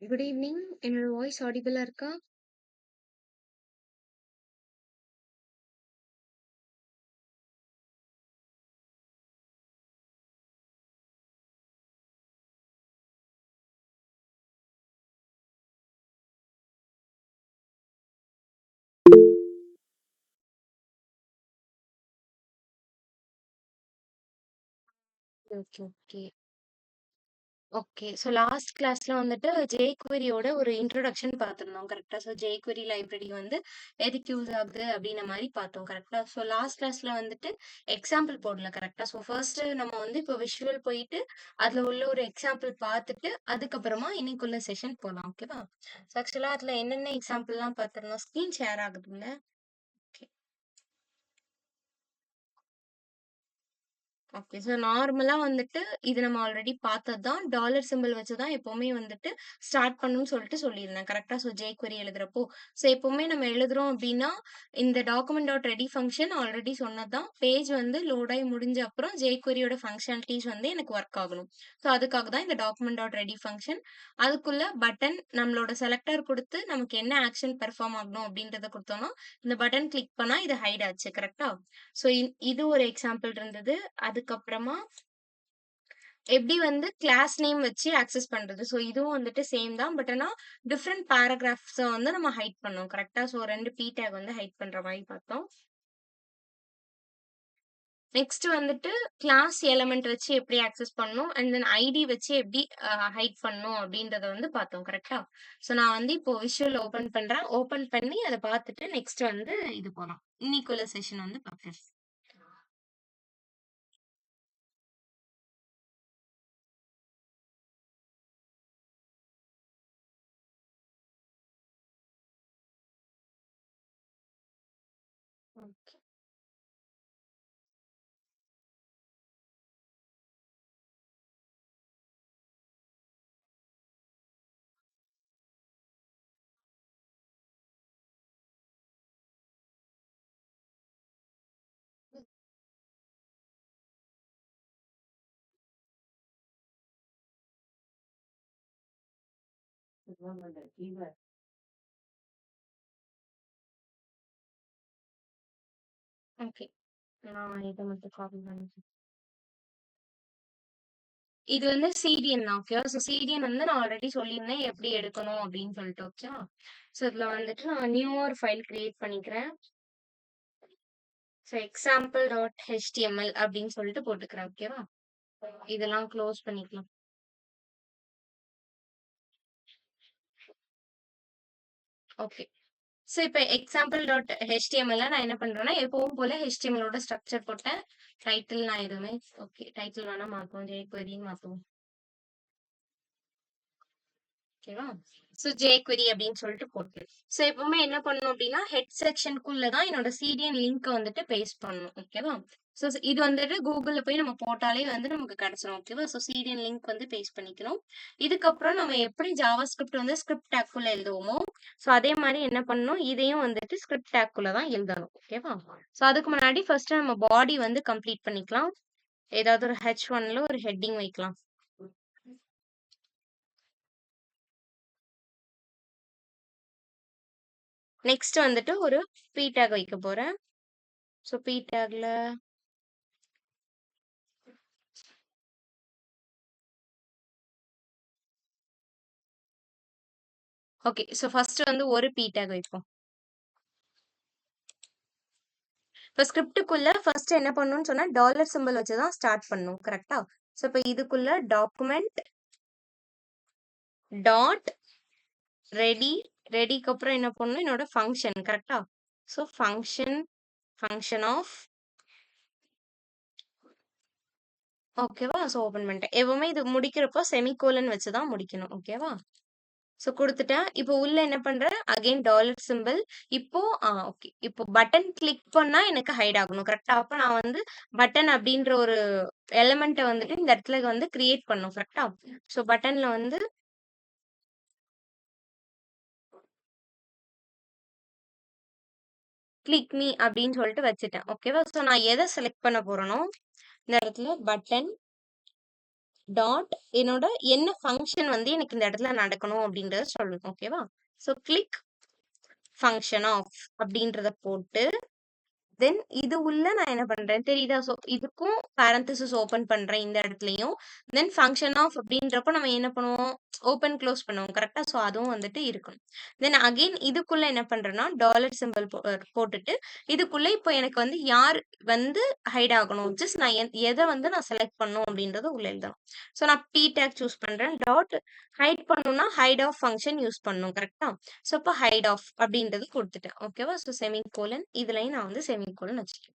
Good evening. என்னோட voice ஆடிபிளா இருக்கா? Okay, okay. Okay. So last கிளாஸ்ல வந்துட்டு jQueryயோட ஒரு இன்ட்ரோடக்ஷன் பார்த்திருந்தோம். கரெக்ட்டா? ஸோ jQuery லைப்ரரி வந்து எதுக்கு யூஸ் ஆகுது அப்படின்ன மாரி பார்த்தோம். கரெக்ட்டா? ஸோ லாஸ்ட் கிளாஸ்ல வந்துட்டு எக்ஸாம்பிள் போடல. கரெக்ட்டா? ஸோ ஃபர்ஸ்ட் நம்ம வந்து இப்போ விஷுவல் போயிட்டு, அதுல உள்ள ஒரு எக்ஸாம்பிள் பார்த்துட்டு, அதுக்கப்புறமா இன்னைக்குள்ள செஷன் போலாம். ஓகேவா? ஸோ ஆக்சுவலா அதுல என்னென்ன எக்ஸாம்பிள்லாம் பார்த்திருந்தோம்? ஸ்க்ரீன் ஷேர் ஆகுதுல்ல? ஓகே. ஓகே. ஸோ நார்மலா வந்துட்டு, இது நம்ம ஆல்ரெடி பார்த்தது தான். டாலர் சிம்பல் வச்சு தான் எப்பவுமே வந்துட்டு ஸ்டார்ட் பண்ணணும்னு சொல்லிட்டு சொல்லியிருந்தேன். கரெக்ட்டா? So jQuery எழுதுறப்போ. ஸோ எப்பவுமே நம்ம எழுதுறோம் அப்டின்னா, இந்த document dot ready function already சொன்னது தான். பேஜ் வந்து லோட் ஆயி முடிஞ்ச அப்புறம் jQueryயோட ஃபங்ஷனாலிட்டீஸ் வந்து எனக்கு ஒர்க் ஆகணும். ஸோ அதுக்காக தான் இந்த டாக்குமெண்ட் டாட் ரெடி ஃபங்ஷன். அதுக்குள்ள பட்டன் நம்மளோட செலக்டர் குடுத்து, நமக்கு என்ன ஆக்ஷன் பெர்ஃபார்ம் ஆகணும் அப்டின்றத குடுத்தோம்னா, இந்த பட்டன் கிளிக் பண்ணா இது ஹைட் ஆச்சு. கரெக்ட்டா? ஸோ இது ஒரு எக்ஸாம்பிள் இருந்தது. அதுக்கப்புறமா எப்படி வந்து கிளாஸ் நேம் வச்சு ஆக்சஸ் பண்றது. ஸோ இதுவும் வந்துட்டு சேம் தான். பட் ஆனா டிஃபரெண்ட் பேராகிராஃப்ஸ வந்து நம்ம ஹைட் பண்ணோம். கரெக்ட்டா? ஸோ 2 டேக் வந்து ஹைட் பண்ற மாரி பார்த்தோம். நெக்ஸ்ட் வந்துட்டு கிளாஸ் எலிமெண்ட் வச்சு எப்படி ஆக்சஸ் பண்ணணும். அண்ட் தென் ஐடி வச்சு எப்படி ஹைட் பண்ணணும் அப்படின்றத வந்து பார்த்தோம். கரெக்ட்டா? ஸோ நான் வந்து இப்போ விஷுவல் ஓப்பன் பண்றேன். ஓப்பன் பண்ணி அத பார்த்துட்டு நெக்ஸ்ட் வந்து இது போலாம். இன்னைக்குள்ள செஷன் வந்து பார்க்கலாம். ஓகே. ஓகே. நான் இத மட்டும் காப்பி பண்ணிக்கிறேன். இது வந்து சிடிஎன் தான். ஓகேவா? ஸோ சிடிஎன் வந்து நான் ஆல்ரெடி சொல்லியிருந்தேன் எப்படி எடுக்கணும் அப்படின்னு சொல்லிட்டு. ஓகேவா? ஸோ இதுல வந்துட்டு நான் நியூவா ஒரு ஃபைல் கிரியேட் பண்ணிக்கிறேன். ஸோ எக்ஸாம்பிள் டாட் ஹெச்டிஎம்எல் அப்படின்னு சொல்லிட்டு போட்டுக்கிறேன். ஓகேவா? இதெல்லாம் க்ளோஸ் பண்ணிக்கலாம். ஓகே. ஸோ இப்ப எக்ஸாம்பிள் டாட் ஹெச்டிஎம்எல்ல நான் என்ன பண்றேன்னா, எப்பவும் போல ஹெச்டிஎம்எல் ஓட ஸ்ட்ரக்சர் போட்டேன். டைட்டில் நான் எதுவுமே ஓகே. டைட்டில் வேணா மாத்துவோம். jQueryன்னு மாத்துவோம். ஓகேவா? ஸோ jQuery அப்படின்னு சொல்லிட்டு போட்டு. ஸோ எப்பவுமே என்ன பண்ணணும் அப்படின்னா, ஹெட் செக்ஷனுக்குள்ள தான் என்னோட சிடிஎன் லிங்க் வந்துட்டு பேஸ்ட் பண்ணணும். ஓகேவா? ஸோ இது வந்துட்டு கூகுள்ல போய் நம்ம போட்டாலே வந்து நமக்கு கிடைச்சிரும். ஓகேவா? ஸோ சிடிஎன் லிங்க் வந்து பேஸ்ட் பண்ணிக்கணும். இதுக்கப்புறம் நம்ம எப்படி ஜாவா ஸ்கிரிப்ட் வந்து ஸ்கிரிப்ட் டேக்குள்ள எழுதுவோமோ, ஸோ அதே மாதிரி என்ன பண்ணணும், இதையும் வந்துட்டு ஸ்கிரிப்ட் டேக்குள்ள தான் எழுதணும். ஓகேவா? ஸோ அதுக்கு முன்னாடி ஃபர்ஸ்ட் நம்ம பாடி வந்து கம்ப்ளீட் பண்ணிக்கலாம். ஏதாவது ஒரு H1ல ஒரு ஹெட்டிங் வைக்கலாம். நெக்ஸ்ட் வந்துட்டு ஒரு p டேக் வைக்க போறேன். ஸோ p டேக்ல ஓகே. ஸோ ஃபர்ஸ்ட் வந்து ஒரு p டேக் வைப்போம். இப்போ ஸ்கிரிப்ட்டுக்குள்ள ஃபர்ஸ்ட் என்ன பண்ணணும்னு சொன்னா, டாலர் சிம்பல் வச்சு தான் ஸ்டார்ட் பண்ணணும். கரெக்ட்டா? ஸோ இப்போ இதுக்குள்ள டாக்குமெண்ட் டாட் ரெடி ரெடிக்கு அப்புறம் என்ன பண்ணணும், என்னோட ஃபங்ஷன். கரெக்ட்டா? ஸோ ஃபங்ஷன் ஆஃப் ஓகேவா? ஸோ ஓப்பன் பண்ணிட்டேன். எப்பவுமே இது முடிக்கிறப்போ செமிகோலன் வச்சு தான் முடிக்கணும். ஓகேவா? ஸோ குடுத்துட்டேன். இப்போ உள்ள என்ன பண்றேன், அகைன் டாலர் சிம்பல். இப்போ ஓகே. இப்போ பட்டன் கிளிக் பண்ணா எனக்கு ஹைட் ஆகணும். கரெக்ட்டா? அப்ப நான் வந்து பட்டன் அப்படின்ற ஒரு எலிமெண்ட்ட வந்துட்டு இந்த இடத்துல வந்து கிரியேட் பண்ணணும். கரெக்ட்டா? ஸோ பட்டன்ல வந்து கிளிக் மீ அப்படின்னு சொல்லிட்டு வச்சுட்டேன். ஓகேவா? ஸோ நான் எத செலக்ட் பண்ண போறேனோ, இந்த இடத்துல பட்டன் டாட் என்னோட என்ன ஃபங்க்ஷன் வந்து எனக்கு இந்த இடத்துல நடக்கணும் அப்படின்றத சொல்லணும். ஓகேவா? ஸோ கிளிக் ஃபங்க்ஷன் ஆஃப் அப்படின்றத போட்டு தென் இது உள்ள நான் என்ன பண்றேன் தெரியுதா? ஸோ இதுக்கும் பேரந்தசிஸ் ஓப்பன் பண்றேன் இந்த இடத்துலயும். தென் ஃபங்ஷன் ஆஃப் அப்படின்றப்போ நம்ம என்ன பண்ணுவோம்? ஓப்பன், க்ளோஸ் பண்ணுவோம். கரெக்ட்டா? ஸோ அதுவும் வந்துட்டு இருக்கணும். தென் அகைன் இதுக்குள்ள என்ன பண்றேன்னா, டாலர் சிம்பல் போட்டுட்டு, இதுக்குள்ள இப்போ எனக்கு வந்து யார் வந்து ஹைட் ஆகணும்? ஜஸ்ட் நான் எத வந்து நான் செலக்ட் பண்ணணும் அப்படின்றத உள்ள எழுதணும். ஸோ நான் p டேக் சூஸ் பண்றேன். டாட் ஹைட் பண்ணணும்னா ஹைட் ஆஃப் ஃபங்ஷன் யூஸ் பண்ணணும். கரெக்ட்டா? ஸோ அப்ப ஹைட் ஆஃப் அப்படின்றது குடுத்துட்டேன். ஓகேவா? ஸோ செமிகோலன் இதுலயும் நான் வந்து செமிகோலன் வச்சுட்டேன்.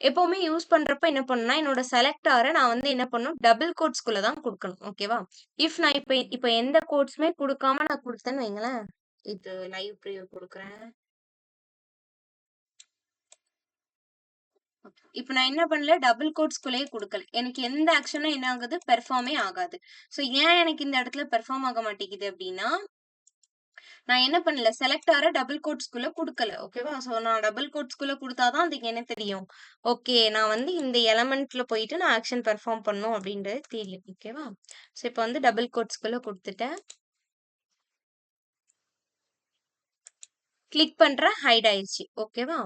எப்பவுமே யூஸ் பண்றப்ப என்ன பண்ணணும்னா, என்னோட செலக்டார நான் வந்து என்ன பண்ணணும், டபுள் கோட்ஸ்குள்ள தான் குடுக்கணும். ஓகேவா? இஃப் நான் இப்ப எந்த கோட்ஸுமே குடுக்காம நான் குடுத்தேன்னு வைங்களேன், இது லைவ் ப்ரிவ்யூ குடுக்குறேன். இப்ப நான் என்ன பண்ணல, டபுள் கோட்ஸ்குள்ளேயே குடுக்கல. எனக்கு எந்த ஆக்ஷனும் என்ன ஆகுது, பெர்ஃபார்மே ஆகாது. ஸோ ஏன் எனக்கு இந்த இடத்துல பெர்ஃபார்ம் ஆக மாட்டேங்குது அப்டின்னா, நான் என்ன பண்ணல, செலக்டார டபுள் கோட்ஸ்குள்ள குடுக்கல. ஓகேவா? ஸோ நான் டபுள் கோட்ஸ்குள்ள குடுத்தா தான் அதுக்கு என்ன தெரியும்? ஓகே, நான் வந்து இந்த எலமெண்ட்ல போயிட்டு நான் ஆக்ஷன் பெர்ஃபார்ம் பண்ணணும் அப்படின்றது தெரியும். ஓகேவா? ஸோ இப்ப வந்து டபுள் கோட்ஸ்குள்ள குடுத்துட்டேன். கிளிக் பண்றேன், ஹைட் ஆயிருச்சு. ஓகேவா?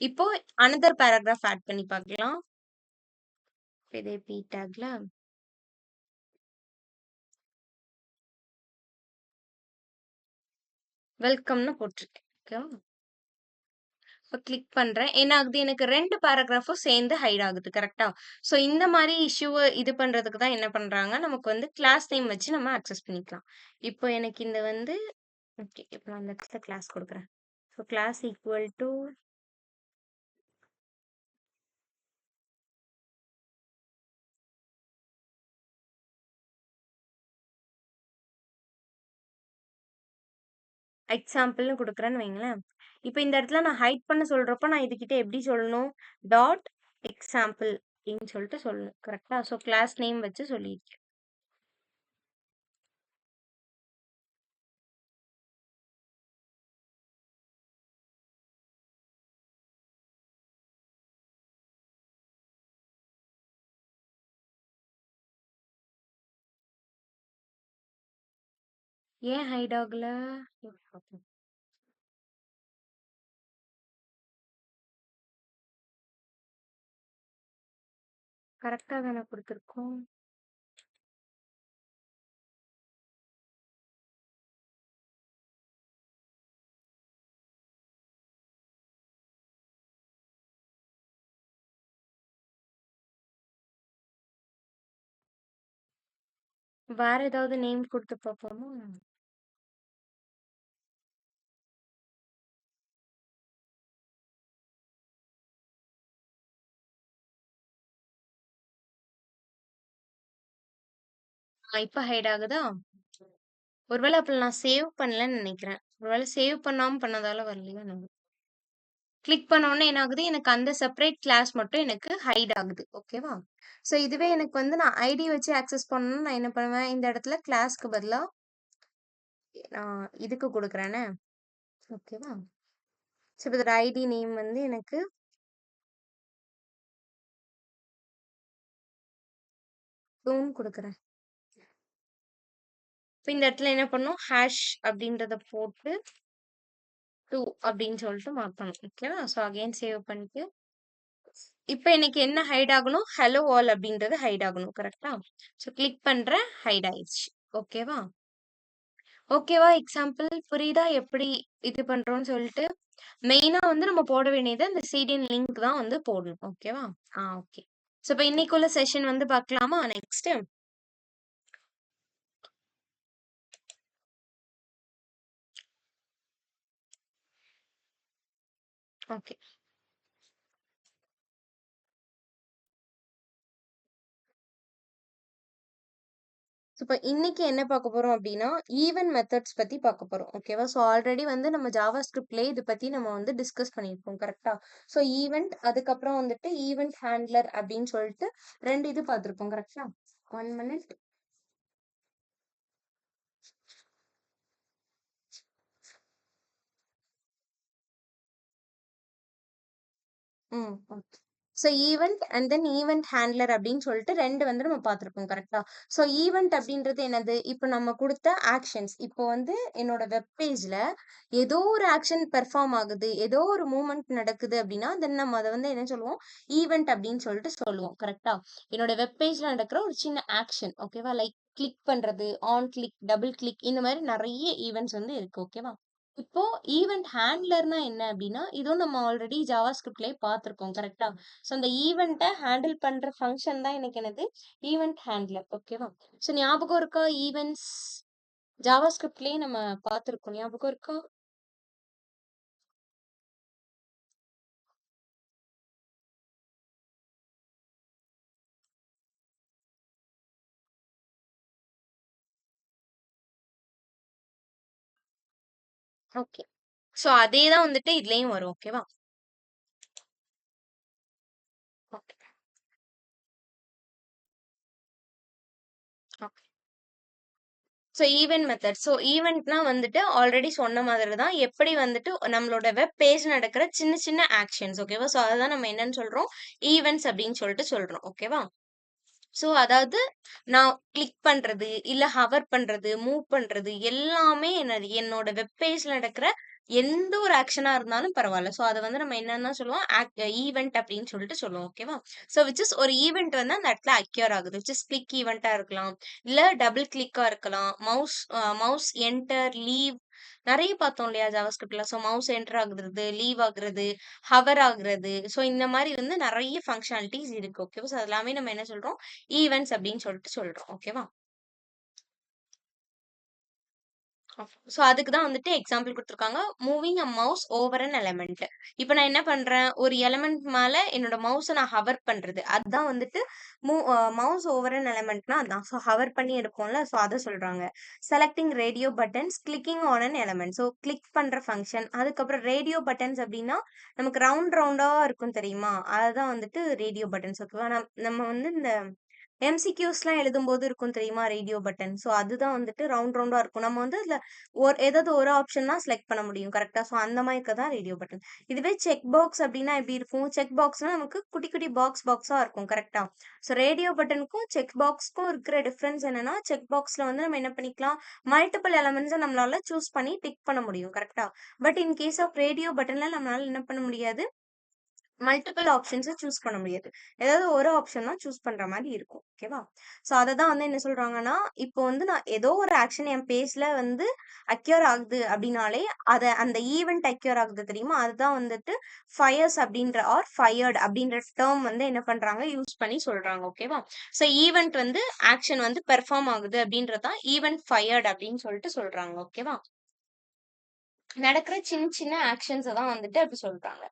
இப்போ அனதர் பேராகிராஃப் ஆட் பண்ணி பார்க்கலாம். இதே p டேக்ல வெல்கம்னு போட்டிருக்கேன். ஓகேவா? இப்ப கிளிக் பண்றேன். என்ன ஆகுது? எனக்கு 2 பேராகிராஃபும் சேர்ந்து ஹைட் ஆகுது. கரெக்ட்டா? ஸோ இந்த மாரி இஷ்யூவ இது பண்றதுக்கு தான் என்ன பண்றாங்க, நமக்கு வந்து கிளாஸ் நேம் வச்சு நம்ம ஆக்சஸ் பண்ணிக்கலாம். இப்போ எனக்கு இந்த வந்து ஓகே. இப்ப நான் இந்த இடத்துல கிளாஸ் குடுக்குறேன். ஸோ கிளாஸ் ஈக்குவல் டூ எக்ஸாம்பிள்னு குடுக்குறேன்னு வைங்களேன். இப்ப இந்த இடத்துல நான் ஹைட் பண்ண சொல்றப்போ, நான் இதுகிட்ட எப்படி சொல்லணும்? டாட் எக்ஸாம்பிள் அப்படின்னு சொல்லிட்டு சொல்லணும். கரெக்ட்டா? ஸோ கிளாஸ் நேம் வச்சு சொல்லியிருக்கேன். ஏன் ஹைட் ஆகல? கரெக்ட்டா தானே குடுத்துருக்கோம். வேற ஏதாவது நேம் குடுத்து பார்ப்போமா? இப்ப ஹைட் ஆகுதா? ஒருவேள அப்ப நான் சேவ் பண்ணலன்னு நெனைக்கிறேன். ஒருவேள சேவ் பண்ணாம பண்ணதால வரலையோ என்னமோ! கிளிக் பண்ண உடனே என்ன ஆகுது? எனக்கு அந்த செப்பரேட் கிளாஸ் மட்டும் எனக்கு ஹைட் ஆகுது. ஓகேவா? ஸோ இதுவே எனக்கு வந்து நான் ஐடி வச்சு ஆக்சஸ் பண்ணணும்னா நான் என்ன பண்ணுவேன்? இந்த இடத்துல கிளாஸ்க்கு பதிலா நான் இதுக்கு குடுக்குறேனே! ஓகேவா? ஸோ இப்ப இதோட ஐடி நேம் வந்து எனக்கு டூன்னு குடுக்குறேன். இப்ப இந்த இடத்துல என்ன பண்ணணும்? ஹேஷ் அப்படின்றத போட்டு 2 அப்படின்னு சொல்லிட்டு மாத்தணும். ஓகேவா? ஸோ அகைன் சேவ் பண்ணிட்டு இப்ப எனக்கு என்ன ஹைட் ஆகணும்? ஹலோ ஆல் அப்படின்றது ஹைட் ஆகணும். கரெக்ட்டா? ஸோ கிளிக் பண்றேன். ஹைட் ஆயிருச்சு. ஓகேவா? ஓகேவா? எக்ஸாம்பிள் புரியுதா? எப்படி இது பண்றோம்ன்னு சொல்லிட்டு? மெயினா வந்து நம்ம போட வேண்டியது அந்த சிடிஎன் லிங்க் தான் வந்து போடணும். ஓகேவா? ஓகே. ஸோ இப்ப இன்னைக்குள்ள செஷன் வந்து பார்க்கலாமா? நெக்ஸ்ட்டு. ஓகே. ஸோ இப்ப இன்னைக்கு என்ன பார்க்க போறோம் அப்படின்னா, ஈவென்ட் மெத்தட்ஸ் பத்தி பார்க்க போறோம். ஓகேவா? ஸோ ஆல்ரெடி வந்து நம்ம ஜாவா ஸ்கிரிப்ட்லயே இத பத்தி நம்ம வந்து டிஸ்கஸ் பண்ணியிருப்போம். கரெக்ட்டா? ஸோ ஈவென்ட் அதுக்கப்புறம் வந்துட்டு ஈவென்ட் ஹேண்ட்லர் அப்படின்னு சொல்லிட்டு 2 இது பார்த்திருப்போம். கரெக்ட்டா? 1 minute. Okay. So event and then event handler அப்படின்னு சொல்லிட்டு 2 வந்து நம்ம பார்த்துருப்போம் கரெக்ட்டா? ஸோ ஈவென்ட் அப்படின்றது என்னது? இப்போ நம்ம குடுத்த ஆக்ஷன்ஸ். இப்போ வந்து என்னோட வெப் பேஜ்ல ஏதோ ஒரு ஆக்ஷன் பெர்ஃபார்ம் ஆகுது. ஏதோ ஒரு மூவ்மெண்ட் நடக்குது அப்படின்னா, தென் நம்ம அத வந்து என்ன சொல்லுவோம்? ஈவென்ட் அப்படின்னு சொல்லிட்டு சொல்லுவோம். கரெக்ட்டா? என்னோட வெப் பேஜ்ல நடக்கிற ஒரு சின்ன ஆக்ஷன். ஓகேவா? லைக் கிளிக் பண்றது, ஆன் கிளிக், டபுள் கிளிக் இந்த மாரி நெறைய ஈவென்ட்ஸ் வந்து இருக்கு. ஓகேவா? இப்போ ஈவென்ட் ஹேண்ட்லர்னா என்ன அப்படின்னா, இதுவும் நம்ம ஆல்ரெடி ஜாவாஸ்கிரிப்ட்லயே பார்த்திருக்கோம். கரெக்ட்டா? ஸோ அந்த ஈவென்ட்ட ஹேண்டில் பண்ற ஃபங்ஷன் தான் எனக்கு என்னது? Event handler. ஓகேவா? ஸோ ஞாபகம் இருக்கா? ஈவென்ட்ஸ் ஜாவாஸ்கிரிப்ட்லயே நம்ம பார்த்திருக்கோம். ஞாபகம் இருக்கா? ஓகே. ஸோ அதே தான் வந்துட்டு இதுலயும் வரும். ஓகேவா? Okay. Okay. So event method. So ஈவென்ட்னா வந்துட்டு ஆல்ரெடி சொன்ன மாதிரி தான். எப்படி வந்துட்டு நம்மளோட வெப் பேஜ் நடக்கிற சின்ன சின்ன ஆக்ஷன்ஸ். ஓகேவா? ஸோ அததான் நம்ம என்னன்னு சொல்றோம்? ஈவென்ட்ஸ் அப்படின்னு சொல்லிட்டு சொல்றோம். ஓகேவா? ஸோ அதாவது நான் கிளிக் பண்றது, இல்ல ஹவர் பண்றது, மூவ் பண்றது எல்லாமே என்னது என்னோட வெப் பேஜ்ல நடக்கிற எந்த ஒரு ஆக்ஷனா இருந்தாலும் பரவால்ல. ஸோ அத வந்து நம்ம என்னன்னு தான் சொல்லுவோம்? ஈவென்ட் அப்படின்னு சொல்லிட்டு சொல்லுவோம். ஓகேவா? ஸோ விச் இஸ் ஒரு ஈவென்ட் வந்து அந்த இடத்துல அக்யூர் ஆகுது. விச் இஸ் கிளிக் ஈவென்ட்டா இருக்கலாம். இல்ல டபுள் கிளிக்கா இருக்கலாம். மவுஸ் என்டர், லீவ் நெறைய பார்த்தோம் இல்லையா? ஜாவாஸ்கிரிப்ட்ல. ஸோ மவுஸ் என்டர் ஆகுறது, லீவ் ஆகுறது, ஹவர் ஆகுறது. ஸோ இந்த மாரி வந்து நெறைய ஃபங்ஷனாலிட்டீஸ் இருக்கு. ஓகேவா? ஸோ அது எல்லாமே நம்ம என்ன சொல்றோம்? ஈவென்ட்ஸ் அப்படின்னு சொல்லிட்டு சொல்றோம். ஓகேவா? சோ அதுக்கு தான் வந்துட்டு எக்ஸாம்பிள் குடுத்துருக்காங்க. Moving a mouse over an element. இப்ப நான் என்ன பண்றேன்? ஒரு எலிமெண்ட் மேல என்னோட மவுஸ நான் ஹவர் பண்றது. அதுதான் வந்துட்டு மவுஸ் ஓவர் அன் எலிமெண்ட்னா அதான். சோ ஹவர் பண்ணி எடுப்போம்ல. சோ அத சொல்றாங்க. Selecting radio buttons, clicking on an element. So click பண்ற ஃபங்ஷன். அதுக்கப்புறம் ரேடியோ பட்டன்ஸ் அப்டின்னா, நமக்கு ரவுண்ட் ரவுண்டா இருக்கும் தெரியுமா? அதுதான் வந்துட்டு ரேடியோ பட்டன்ஸ். ஓகேவா? நம்ம வந்து இந்த எம்சிக்யூஸ்லாம் எழுதும்போது இருக்கும் தெரியுமா? Radio button. ஸோ அதுதான் வந்துட்டு ரவுண்ட் ரவுண்டா இருக்கும். நம்ம வந்து அதுல ஏதாவது ஒரு ஆப்ஷன் தான் செலக்ட் பண்ண முடியும். கரெக்ட்டா? ஸோ அந்த மாரி இருக்க தான் ரேடியோ பட்டன். இதுவே செக் பாக்ஸ் அப்டின்னா எப்படி இருக்கும்? செக் பாக்ஸ்னா நமக்கு குட்டி குட்டி பாக்ஸா இருக்கும். கரெக்ட்டா? ஸோ ரேடியோ பட்டனுக்கும், செக் பாக்ஸ்க்கும் இருக்கிற டிஃபரன்ஸ் என்னன்னா, செக் பாக்ஸ்ல வந்து நம்ம என்ன பண்ணிக்கலாம்? மல்டிபிள் எலிமெண்ட்ஸ நம்மளால சூஸ் பண்ணி டிக் பண்ண முடியும். கரெக்ட்டா? But in case of radio பட்டன்ல நம்மளால என்ன பண்ண முடியாது? மல்டிபிள் ஆப்ஷன்ஸ சூஸ் பண்ண முடியாது. ஏதாவது ஒரு ஆப்ஷன் தான் சூஸ் பண்ற மாரி இருக்கும். ஓகேவா? ஸோ அததான் வந்து என்ன சொல்றாங்கன்னா, இப்போ வந்து நான் ஏதோ ஒரு ஆக்ஷன் என் பேஜ்ல வந்து அக்யூர் ஆகுது அப்டின்னாலே, அந்த ஈவென்ட் அக்யூர் ஆகுது தெரியுமா? அதுதான் வந்துட்டு ஃபயர்ஸ் அப்டின்ற ஃபயர்ட் அப்டின்ற டெர்ம் வந்து என்ன பண்றாங்க? யூஸ் பண்ணி சொல்றாங்க. ஓகேவா? ஸோ ஈவென்ட் வந்து ஆக்ஷன் வந்து பெர்ஃபார்ம் ஆகுது அப்டின்றது தான் ஈவென்ட் ஃபயர்ட் அப்டின்னு சொல்லிட்டு சொல்றாங்க. ஓகேவா? நடக்கிற சின்ன சின்ன ஆக்ஷன்ஸ தான் வந்துட்டு அப்டி சொல்றாங்க.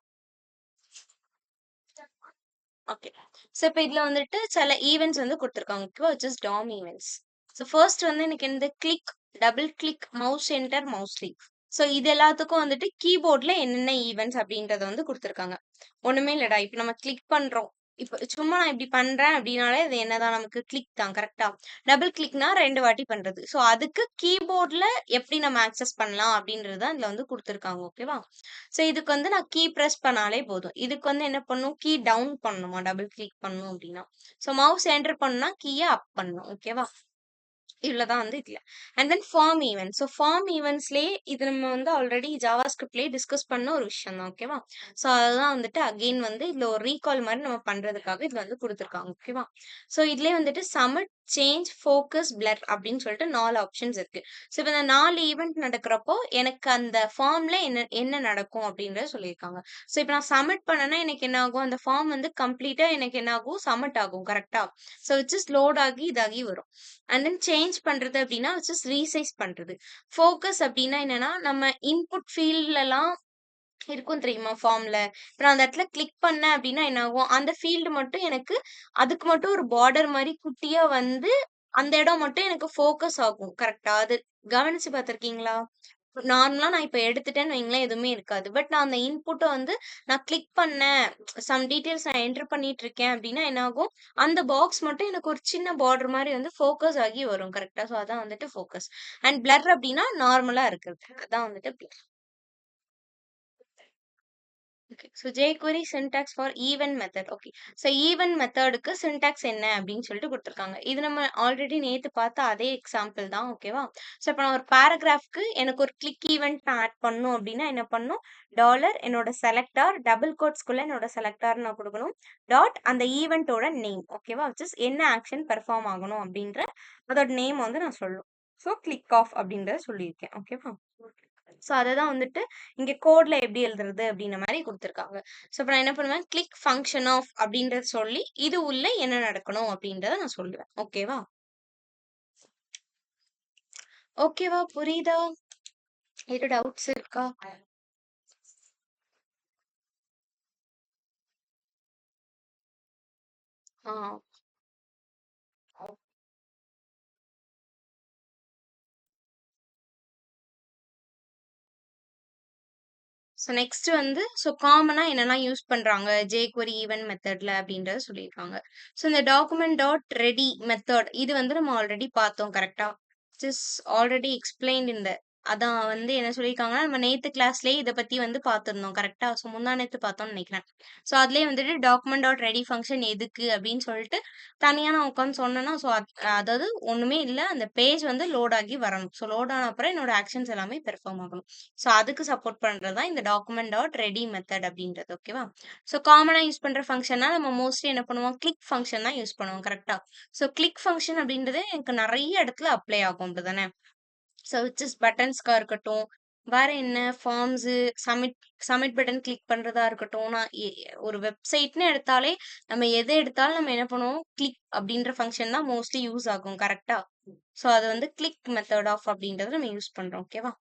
ஓகே. ஸோ இப்ப இதுல வந்துட்டு சில ஈவென்ட்ஸ் வந்து குடுத்துருக்காங்க. ஓகேவா? Which is Tom events. So first வந்து எனக்கு இந்த click, double click, mouse enter, mouse leave. So இது எல்லாத்துக்கும் வந்துட்டு கீபோர்ட்ல என்னென்ன ஈவென்ட்ஸ் அப்படின்றத வந்து குடுத்துருக்காங்க. ஒண்ணுமே இல்லடா. இப்ப நம்ம கிளிக் பண்றோம். இப்ப சும்மா நான் இப்படி பண்றேன் அப்படின்னாலே இது என்னதான் நமக்கு கிளிக் தான். கரெக்ட்டா? டபுள் கிளிக்னா 2 வாட்டி பண்றது. ஸோ அதுக்கு கீபோர்ட்ல எப்படி நம்ம ஆக்சஸ் பண்ணலாம் அப்படின்றது தான் இதுல வந்து குடுத்துருக்காங்க. ஓகேவா? ஸோ இதுக்கு வந்து நான் கீ பிரஸ் பண்ணாலே போதும். இதுக்கு வந்து என்ன பண்ணணும்? கீ டவுன் பண்ணணுமா? டபுள் கிளிக் பண்ணணும் அப்டின்னா. ஸோ மவுஸ் என்டர் பண்ணா கீய அப் பண்ணணும். ஓகேவா? இவ்வளவுதான் வந்து இதுல. And then form event. So form ஈவென்ட்ஸ்லயே இது நம்ம வந்து ஆல்ரெடி ஜாவாஸ்கிரிப்ட்லயே டிஸ்கஸ் பண்ண ஒரு விஷயம் தான். ஓகேவா? ஸோ அததான் வந்துட்டு அகைன் வந்து இதுல ஒரு ரீகால் மாரி நம்ம பண்றதுக்காக இதுல வந்து குடுத்துருக்காங்க. ஓகேவா? ஸோ இதுலயே வந்துட்டு சமிட், சேஞ்ச், ஃபோக்கஸ், பிளர் அப்படின்னு சொல்லிட்டு 4 ஆப்ஷன்ஸ் இருக்கு. ஸோ இப்ப இந்த 4 ஈவென்ட் நடக்கிறப்போ எனக்கு அந்த ஃபார்ம்ல என்ன என்ன நடக்கும் அப்படின்றத சொல்லியிருக்காங்க. ஸோ இப்ப நான் சப்மிட் பண்ணேன்னா எனக்கு என்ன ஆகும்? அந்த ஃபார்ம் வந்து கம்ப்ளீட்டா எனக்கு என்ன ஆகும்? சப்மிட் ஆகும். கரெக்ட்டா? ஸோ விச் இஸ் லோட் ஆகி இதாகி வரும். அண்ட் தென் சேஞ்ச் பண்றது அப்படின்னா விச் இஸ் ரீசைஸ் பண்றது. ஃபோக்கஸ் அப்படின்னா என்னன்னா, நம்ம இன்புட் ஃபீல்ட்லலாம் இருக்கும் தெரியுமா ஃபார்ம்ல. இப்ப நான் அந்த இடத்துல கிளிக் பண்ணேன் அப்படின்னா என்ன ஆகும்? அந்த ஃபீல்டு மட்டும் எனக்கு அதுக்கு மட்டும் ஒரு பார்டர் மாரி குட்டியா வந்து, அந்த இடம் மட்டும் எனக்கு ஃபோக்கஸ் ஆகும். கரெக்ட்டா? அது கவனிச்சு பார்த்துருக்கீங்களா? நார்மலா நான் இப்ப எடுத்துட்டேன்னு வைங்களேன், எதுவுமே இருக்காது. பட் நான் அந்த இன்புட்ட வந்து நான் கிளிக் பண்ணேன், சம் டீட்டெயில்ஸ் நான் என்டர் பண்ணிட்டு இருக்கேன் அப்படின்னா என்ன ஆகும்? அந்த பாக்ஸ் மட்டும் எனக்கு ஒரு சின்ன பார்டர் மாரி வந்து ஃபோக்கஸ் ஆகி வரும். கரெக்ட்டா? ஸோ அதான் வந்துட்டு ஃபோக்கஸ். அண்ட் பிளர் அப்படின்னா நார்மலா இருக்கிறது. அதான் வந்துட்டு blur. Okay. So jQuery syntax for event method. Okay. So event மெத்தடுக்கு சின்டாக்ஸ் என்ன அப்படின்னு சொல்லிட்டு குடுத்துருக்காங்க. இது நம்ம ஆல்ரெடி நேத்து பார்த்த அதே எக்ஸாம்பிள் தான். ஓகேவா? ஸோ இப்ப நான் ஒரு பேராகிராஃப்க்கு எனக்கு ஒரு கிளிக் ஈவென்ட் நான் ஆட் பண்ணணும் அப்படின்னா என்ன பண்ணணும்? டாலர் என்னோட செலக்டார் டபுள் கோட்ஸ்குள்ள என்னோட செலக்டார் நான் குடுக்கணும். டாட் அந்த ஈவென்ட்டோட நேம். ஓகேவா? விச் இஸ் என்ன ஆக்ஷன் பெர்ஃபார்ம் ஆகணும் அப்படின்ற அதோட நேம் வந்து நான் சொல்லணும். ஸோ கிளிக் ஆஃப் அப்படின்றத சொல்லியிருக்கேன். ஓகேவா? ஸோ அததான் வந்துட்டு இங்க கோட்ல எப்படி எழுதுறது அப்படின்ற மாதிரி கொடுத்துருக்காங்க. ஸோ இப்ப நான் என்ன பண்ணுவேன்? கிளிக் ஃபங்க்ஷன் ஆஃப் அப்படின்றத சொல்லி இது உள்ள என்ன நடக்கணும் அப்படின்றத நான் சொல்லுவேன். ஓகேவா? ஓகேவா? புரியுதா? எது டவுட்ஸ் இருக்கா? ஆ. ஸோ நெக்ஸ்ட் வந்து காமனா என்னெல்லாம் யூஸ் பண்றாங்க jQuery ஈவென்ட் மெத்தட்ல அப்படின்றத சொல்லியிருக்காங்க. ஸோ இந்த டாக்குமெண்ட் டாட் ரெடி மெத்தட் இது வந்து நம்ம ஆல்ரெடி பார்த்தோம் கரெக்டா? ஜஸ்ட் ஆல்ரெடி எக்ஸ்பிளைன்ட் இந்த அதான் வந்து என்ன சொல்லியிருக்காங்கன்னா நம்ம நேத்து கிளாஸ்லயே இதை பத்தி வந்து பார்த்திருந்தோம் கரெக்டா? ஸோ முந்தா நேத்து பார்த்தோம்னு நினைக்கிறேன். ஸோ அதுலயே வந்துட்டு டாக்குமெண்ட் டாட் ரெடி ஃபங்க்ஷன் எதுக்கு அப்படின்னு சொல்லிட்டு தனியா நான் உட்காந்து சொன்னேன்னா ஸோ அதாவது ஒண்ணுமே இல்லை அந்த பேஜ் வந்து லோட் ஆகி வரணும். ஸோ லோட் ஆன அப்புறம் என்னோட ஆக்ஷன்ஸ் எல்லாமே பெர்ஃபார்ம் ஆகணும். ஸோ அதுக்கு சப்போர்ட் பண்றது தான் இந்த டாக்குமெண்ட் டாட் ரெடி மெத்தட் அப்படின்றது. ஓகேவா? ஸோ காமனா யூஸ் பண்ற ஃபங்க்ஷன்னா நம்ம மோஸ்ட்லி என்ன பண்ணுவோம்? கிளிக் ஃபங்க்ஷன் தான் யூஸ் பண்ணுவோம் கரெக்டா? ஸோ கிளிக் ஃபங்க்ஷன் அப்படின்றது எனக்கு நிறைய இடத்துல அப்ளை ஆகும் அப்படிதானே? ஸோ விச் இஸ் பட்டன்ஸ்க்கா இருக்கட்டும், வேற என்ன forms, submit submit button click பண்றதா இருக்கட்டும். நான் ஒரு வெப்சைட்னு எடுத்தாலே நம்ம எதை எடுத்தாலும் நம்ம என்ன பண்ணுவோம்? கிளிக் அப்படின்ற ஃபங்க்ஷன் தான் மோஸ்ட்லி யூஸ் ஆகும் கரெக்டா? ஸோ அது வந்து கிளிக் மெத்தட் ஆஃப் அப்படின்றத நம்ம யூஸ் பண்றோம். ஓகேவா?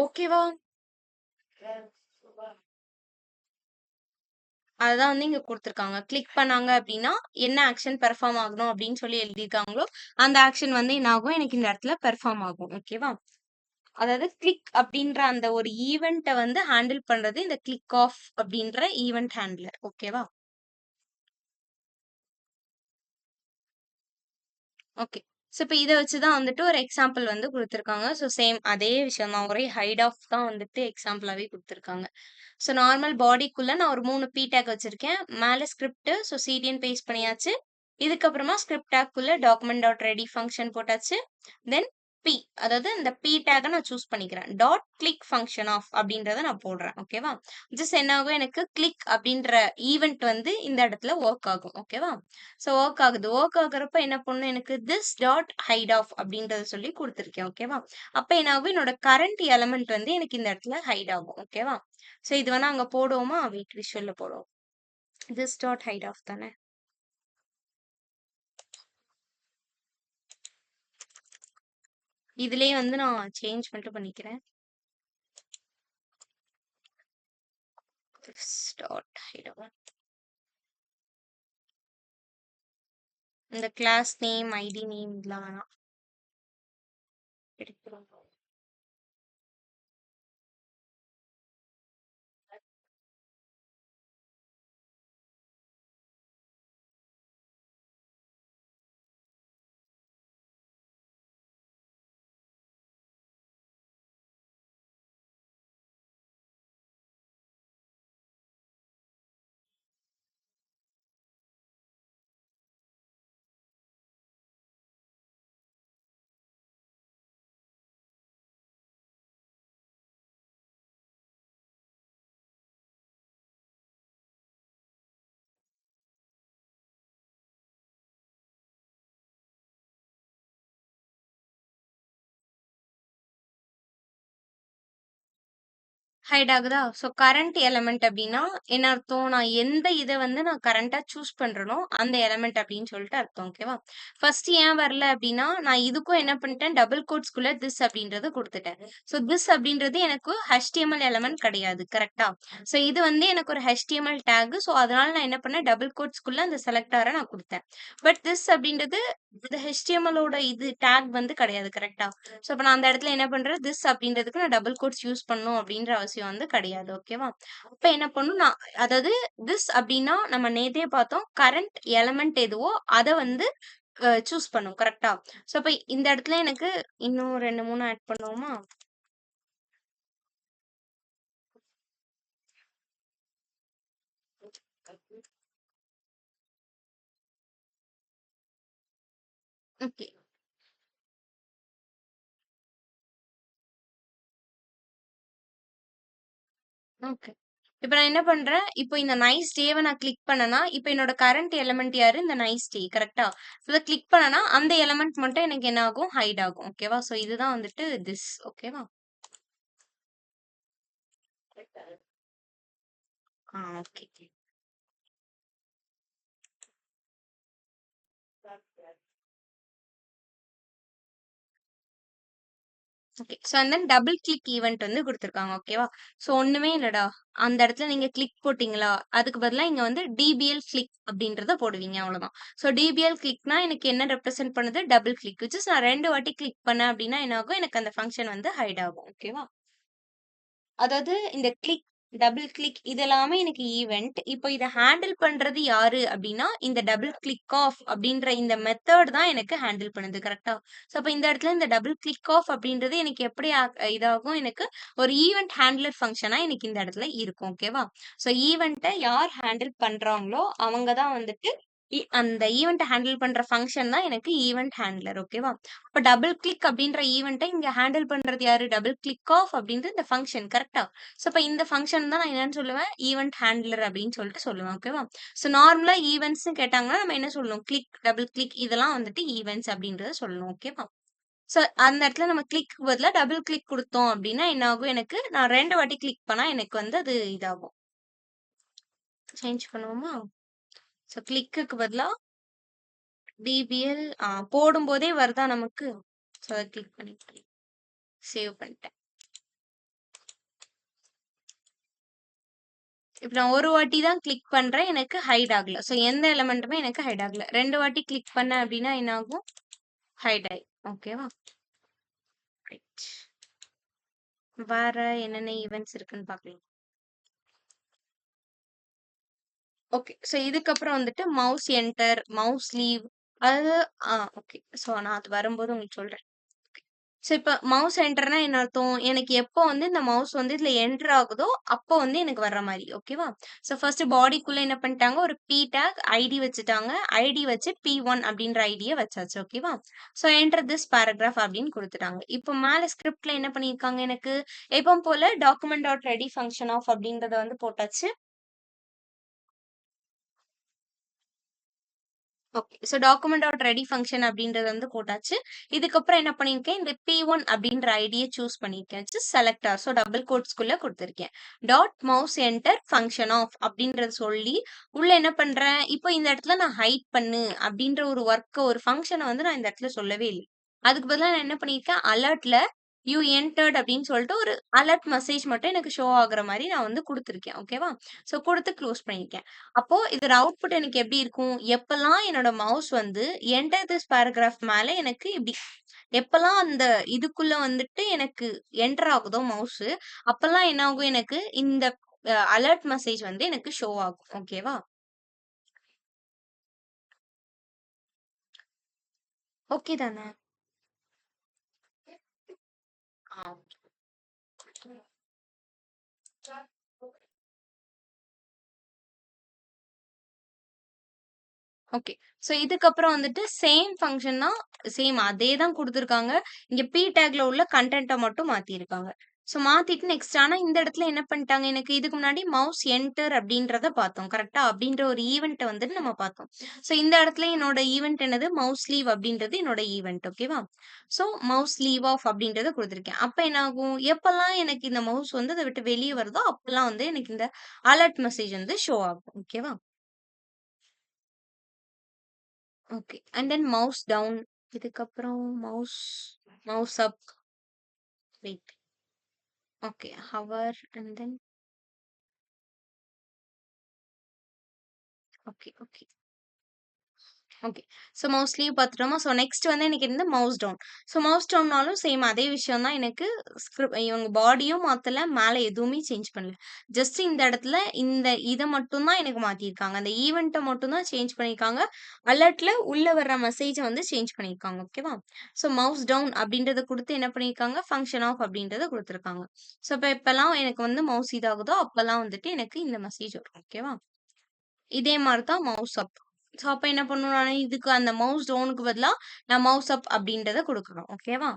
ஓகேவா? அதுதான் வந்து இங்க குடுத்துருக்காங்க. கிளிக் பண்ணாங்க அப்படின்னா, என்ன ஆக்ஷன் பெர்ஃபார்ம் ஆகணும் அப்படின்னு சொல்லி எழுதியிருக்காங்களோ, அந்த ஆக்ஷன் வந்து என்ன ஆகும்? எனக்கு இந்த இடத்துல பெர்ஃபார்ம் ஆகும். ஓகேவா? அதாவது கிளிக் அப்படின்ற அந்த ஒரு ஈவென்ட்ட வந்து ஹேண்டில் பண்றது இந்த கிளிக் ஆஃப் அப்படின்ற ஈவென்ட் ஹேண்ட்லர். ஓகேவா? ஓகே. ஸோ இப்ப இத வச்சு தான் வந்துட்டு ஒரு எக்ஸாம்பிள் வந்து குடுத்துருக்காங்க. ஸோ சேம் அதே விஷயம் தான். ஒரே ஹைட் ஆஃப் தான் வந்துட்டு எக்ஸாம்பிளாவே குடுத்துருக்காங்க. ஸோ நார்மல் பாடிக்குள்ள நான் ஒரு 3 பி டேக் வச்சிருக்கேன். மேல ஸ்கிரிப்ட் ஸோ சிடிஎன் பேஸ்ட் பண்ணியாச்சு. இதுக்கப்புறமா ஸ்கிரிப்ட் டேக்குள்ள டாக்குமெண்ட் டாட் ரெடி ஃபங்க்ஷன் போட்டாச்சு. தென் பி அதாவது இந்த பி டேக்க நான் சூஸ் பண்ணிக்கிறேன். டாட் கிளிக் ஃபங்க்ஷன் ஆஃப் அப்படின்றத நான் போடுறேன். ஓகேவா? ஜஸ்ட் என்ன ஆகும் எனக்கு கிளிக் அப்படின்ற ஈவென்ட் வந்து இந்த இடத்துல ஒர்க் ஆகும். ஓகேவா? ஸோ ஒர்க் ஆகுது. ஒர்க் ஆகுறப்ப என்ன பண்ணும் எனக்கு திஸ் டாட் ஹைட் ஆஃப் அப்படின்றத சொல்லி குடுத்துருக்கேன். ஓகேவா? அப்ப என்ன ஆகும்? என்னோட கரண்ட் எலமெண்ட் வந்து எனக்கு இந்த இடத்துல ஹைட் ஆகும். ஓகேவா? ஸோ இது வேணா அங்க போடுவோமா? வெயிட் விஷுவல்ல போடுவோம். திஸ் டாட் ஹைட் ஆஃப் தானே? இதுலயே வந்து நான் சேஞ்ச் மட்டும் பண்ணிக்கிறேன். This dot hide of. இந்த கிளாஸ் நேம், ஐடி நேம் இதெல்லாம் வேணாம். எடுத்துருவோம். ஹைட் ஆகுதா? ஸோ கரண்ட் எலிமெண்ட் அப்டின்னா, என்ன அர்த்தம்? நான் எந்த இத வந்து நான் கரண்ட்டா சூஸ் பண்றேனோ, அந்த எலிமெண்ட் அப்டின்னு சொல்லிட்டு அர்த்தம். ஓகேவா? ஃபர்ஸ்ட் ஏன் வரல அப்டின்னா, நான் இதுக்கும் என்ன பண்ணிட்டேன், டபுள் கோட்ஸ்குள்ள திஸ் அப்டின்றத குடுத்துட்டேன். ஸோ திஸ் அப்டின்றது எனக்கு HTML எலிமெண்ட் கிடையாது. கரெக்ட்டா? ஸோ இது வந்து எனக்கு ஒரு HTML டேக். ஸோ அதனால நான் என்ன பண்ணேன், டபுள் கோட்ஸ்குள்ள அந்த செலக்டார நான் குடுத்தேன். பட் திஸ் அப்டின்றது இது HTML ஓட இது டேக் வந்து கிடையாது. கரெக்ட்டா? ஸோ அப்ப நான் அந்த இடத்துல என்ன பண்றேன், திஸ் அப்டின்றதுக்கு நான் டபுள் கோட்ஸ் யூஸ் பண்ணணும் அப்டின்ற அவசியம் வந்து கிடையாது. ஓகேவா? அப்ப என்ன பண்ணணும் நான் அதாவது திஸ் அப்டின்னா நம்ம நேத்தே பார்த்தோம். கரண்ட் எலிமெண்ட் எதுவோ அத வந்து சூஸ் பண்ணும். கரெக்ட்டா? ஸோ அப்ப இந்த இடத்துல எனக்கு இன்னும் 2, 3 ஆட் பண்ணுவோமா? Okay, okay. இப்ப நான் என்ன பண்றேன், இப்போ இந்த நைஸ் டேவ நான் கிளிக் பண்ணேன்னா, இப்ப என்னோட கரண்ட் எலிமெண்ட் யாரு? இந்த நைஸ் டே கரெக்ட்டா? இத கிளிக் பண்ணேன்னா, அந்த எலிமெண்ட் மட்டும் எனக்கு என்ன ஆகும்? ஹைட் ஆகும். ஓகேவா? சோ இதுதான் வந்துட்டு திஸ். ஓகேவா? Okay. Okay. So and then double click event வந்து குடுத்துருக்காங்க. ஓகேவா? ஸோ ஒண்ணுமே இல்லடா. அந்த இடத்துல நீங்க கிளிக் போட்டீங்களா? அதுக்கு பதிலா இங்க வந்து டிபிஎல் கிளிக் அப்படின்றத போடுவீங்க அவ்வளோதான். ஸோ டிபிஎல் கிளிக்னா எனக்கு என்ன ரெப்ரசென்ட் பண்ணுது? Double click. விச் இஸ் நான் 2 வாட்டி கிளிக் பண்ணேன் அப்படின்னா என்ன ஆகும்? எனக்கு அந்த ஃபங்ஷன் வந்து ஹைட் ஆகும். ஓகேவா? அதாவது இந்த கிளிக், டபுள் கிளிக் இது எல்லாமே எனக்கு ஈவென்ட். இப்போ இத ஹேண்டில் பண்றது யாரு அப்டின்னா, இந்த டபுள் கிளிக் ஆஃப் அப்டின்ற இந்த மெத்தட் தான் எனக்கு ஹேண்டில் பண்ணுது. கரெக்ட்டா? ஸோ அப்ப இந்த இடத்துல இந்த டபுள் கிளிக் ஆஃப் அப்டின்றது எனக்கு எப்படி இதாகும்? எனக்கு ஒரு ஈவென்ட் ஹேண்ட்லர் ஃபங்ஷனா எனக்கு இந்த இடத்துல இருக்கும். ஓகேவா? ஸோ ஈவென்ட்ட யார் ஹேண்டில் பண்றாங்களோ, அவங்க தான் வந்துட்டு அந்த ஈவென்ட்ட ஹேண்டில் பண்ற ஃபங்ஷன் தான் எனக்கு ஈவென்ட் ஹேண்ட்லர். ஓகேவா? அப்ப டபுள் கிளிக் அப்படின்ற ஈவென்ட்ட இங்க ஹேண்டில் பண்றது யாரு? டபுள் கிளிக் ஆஃப் அப்படின்ற இந்த ஃபங்ஷன் கரெக்ட்டா? ஸோ, அப்ப இந்த ஃபங்ஷன் தான் நான் என்னன்னு சொல்லுவேன்? ஈவென்ட் ஹேண்ட்லர் அப்படின்னு சொல்லிட்டு சொல்லுவேன். ஓகேவா? ஸோ, நார்மலா ஈவென்ட்ஸ்ன்னு கேட்டாங்கன்னா, நம்ம என்ன சொல்லணும்? கிளிக், டபுள் கிளிக் இதெல்லாம் வந்துட்டு ஈவென்ட்ஸ் அப்படின்றத சொல்லணும். ஓகேவா? ஸோ, அந்த இடத்துல நம்ம கிளிக்க்கு பதிலா டபுள் கிளிக் குடுத்தோம் அப்படின்னா என்ன ஆகும் எனக்கு? நான் 2 வாட்டி கிளிக் பண்ணா எனக்கு வந்து அது இதாகும். சேஞ்ச் பண்ணுவோமா? ஸோ, கிளிக்குக்கு பதிலா டிபிஎல் போடும்போதே வருதா நமக்கு? ஸோ, அத கிளிக் பண்ணிக்கிறேன். சேவ் பண்ணிட்டேன். இப்ப நான் ஒரு வாட்டி தான் கிளிக் பண்றேன். எனக்கு ஹைட் ஆகல. ஸோ எந்த எலிமெண்ட்டுமே எனக்கு ஹைட் ஆகல. 2 வாட்டி கிளிக் பண்ணேன் அப்டின்னா என்ன ஆகும்? ஹைட் ஓகேவா? ரைட். வேற என்னென்ன ஈவென்ட்ஸ் இருக்குன்னு பார்க்கலாம். ஓகே. ஸோ இதுக்கப்புறம் வந்துட்டு மவுஸ் என்டர், மவுஸ் லீவ் அதாவது ஓகே. ஸோ நான் அது வரும்போது உங்களுக்கு சொல்றேன். ஸோ இப்ப மவுஸ் என்டர்னா என்ன அர்த்தம்? எனக்கு எப்போ வந்து இந்த மவுஸ் வந்து இதுல என்டர் ஆகுதோ, அப்போ வந்து எனக்கு வர்ற மாரி. ஓகேவா? ஸோ ஃபர்ஸ்ட் பாடிக்குள்ள என்ன பண்ணிட்டாங்க, ஒரு பி டாக் ஐடி வச்சுட்டாங்க. ஐடி வச்சு P1 அப்படின்ற ஐடிய வச்சாச்சு. ஓகேவா? ஸோ என்டர் திஸ் பேராகிராஃப் அப்படின்னு குடுத்துட்டாங்க. இப்போ மேல ஸ்கிரிப்ட்ல என்ன பண்ணியிருக்காங்க எனக்கு, எப்பவும் போல document dot ready function of அப்படின்றத வந்து போட்டாச்சு. Okay. So document dot ready function அப்படின்றது வந்து போட்டாச்சு. இதுக்கப்புறம் என்ன பண்ணியிருக்கேன், இந்த P1 அப்படின்ற ஐடிய சூஸ் பண்ணியிருக்கேன். செலக்டார். ஸோ டபுள் கோட்ஸ்குள்ள குடுத்திருக்கேன். Dot mouse enter function of அப்படின்றத சொல்லி, உள்ள என்ன பண்றேன், இப்போ இந்த இடத்துல நான் ஹைட் பண்ணு அப்படின்ற ஒரு ஒரு ஃபங்ஷன வந்து நான் இந்த இடத்துல சொல்லவே இல்ல. அதுக்கு பதிலா நான் என்ன பண்ணியிருக்கேன், அலர்ட்ல யூ என்டர்ட் அப்படின்னு சொல்லிட்டு ஒரு அலர்ட் மெசேஜ் மட்டும் எனக்கு ஷோ ஆகுற மாரி நான் வந்து குடுத்துருக்கேன். ஓகேவா? ஸோ குடுத்து க்ளோஸ் பண்ணியிருக்கேன். அப்போ இதோட அவுட்புட் எனக்கு எப்படி இருக்கும்? எப்பல்லாம் என்னோட மவுஸ் வந்து என்டர் திஸ் பேராகிராஃப் மேல எனக்கு இப்படி எப்பல்லாம் அந்த இதுக்குள்ள வந்துட்டு எனக்கு என்டர் ஆகுதோ மவுஸு, அப்பல்லாம் என்ன ஆகும் எனக்கு இந்த அலர்ட் மெசேஜ் வந்து எனக்கு ஷோ ஆகும். ஓகேவா? ஓகே தானே? ஆ. ஓகே. ஸோ இதுக்கப்புறம் வந்துட்டு சேம் ஃபங்ஷன் தான். சேம் அதே தான் குடுத்துருக்காங்க. இங்க பி டேக்ல உள்ள கன்டென்ட்ட மட்டும் மாத்தியிருக்காங்க. ஸோ மாத்திட்டு நெக்ஸ்ட் ஆனா இந்த இடத்துல என்ன பண்ணிட்டாங்க, எனக்கு இதுக்கு முன்னாடி மவுஸ் என்டர் அப்படின்றத பார்த்தோம். கரெக்ட்டா? அப்படின்ற ஒரு ஈவென்ட்ட வந்துட்டு நம்ம பார்த்தோம். ஸோ இந்த இடத்துல என்னோட ஈவென்ட் என்னது? மவுஸ் லீவ் அப்படின்றது என்னோட ஈவென்ட். ஓகேவா? ஸோ மவுஸ் லீவ் ஆஃப் அப்படின்றத குடுத்துருக்கேன். அப்ப என்ன ஆகும்? எப்பல்லாம் எனக்கு இந்த மவுஸ் வந்து அத விட்டு வெளிய வருதோ, அப்பல்லாம் வந்து எனக்கு இந்த அலர்ட் மெசேஜ் வந்து ஷோ ஆகும். ஓகேவா? Okay. And then mouse down. இதுக்கப்புறம் mouse mouse up. Wait. Okay. Hover and then okay, okay. Okay. So mouse leave பார்த்துட்டோமா? ஸோ நெக்ஸ்ட் வந்து எனக்கு இந்த மவுஸ் டவுன். ஸோ மவுஸ் டவுன்னாலும் சேம் அதே விஷயம் தான் எனக்கு இவங்க பாடியும் மாத்தல, மேல எதுவுமே சேஞ்ச் பண்ணல. ஜஸ்ட் இந்த இடத்துல இந்த இத மட்டும் தான் எனக்கு மாத்தியிருக்காங்க. அந்த ஈவென்ட்ட மட்டும் தான் சேஞ்ச் பண்ணியிருக்காங்க. அலர்ட்ல உள்ள வர்ற மெசேஜ வந்து சேஞ்ச் பண்ணியிருக்காங்க. ஓகேவா? ஸோ மவுஸ் டவுன் அப்படின்றத குடுத்து என்ன பண்ணியிருக்காங்க, ஃபங்ஷன் ஆஃப் அப்படின்றத குடுத்துருக்காங்க. ஸோ இப்ப எப்பலாம் எனக்கு வந்து மவுஸ் இதாகுதோ, அப்பலாம் வந்துட்டு எனக்கு இந்த மெசேஜ் வரும். ஓகேவா? இதே மாரி தான் மவுஸ் அப். ஸோ, அப்ப என்ன பண்ணணும் நானு, இதுக்கு அந்த மவுஸ் டவுனுக்கு பதிலா நான் மவுஸ் அப் அப்படின்றத குடுக்கணும். ஓகேவா?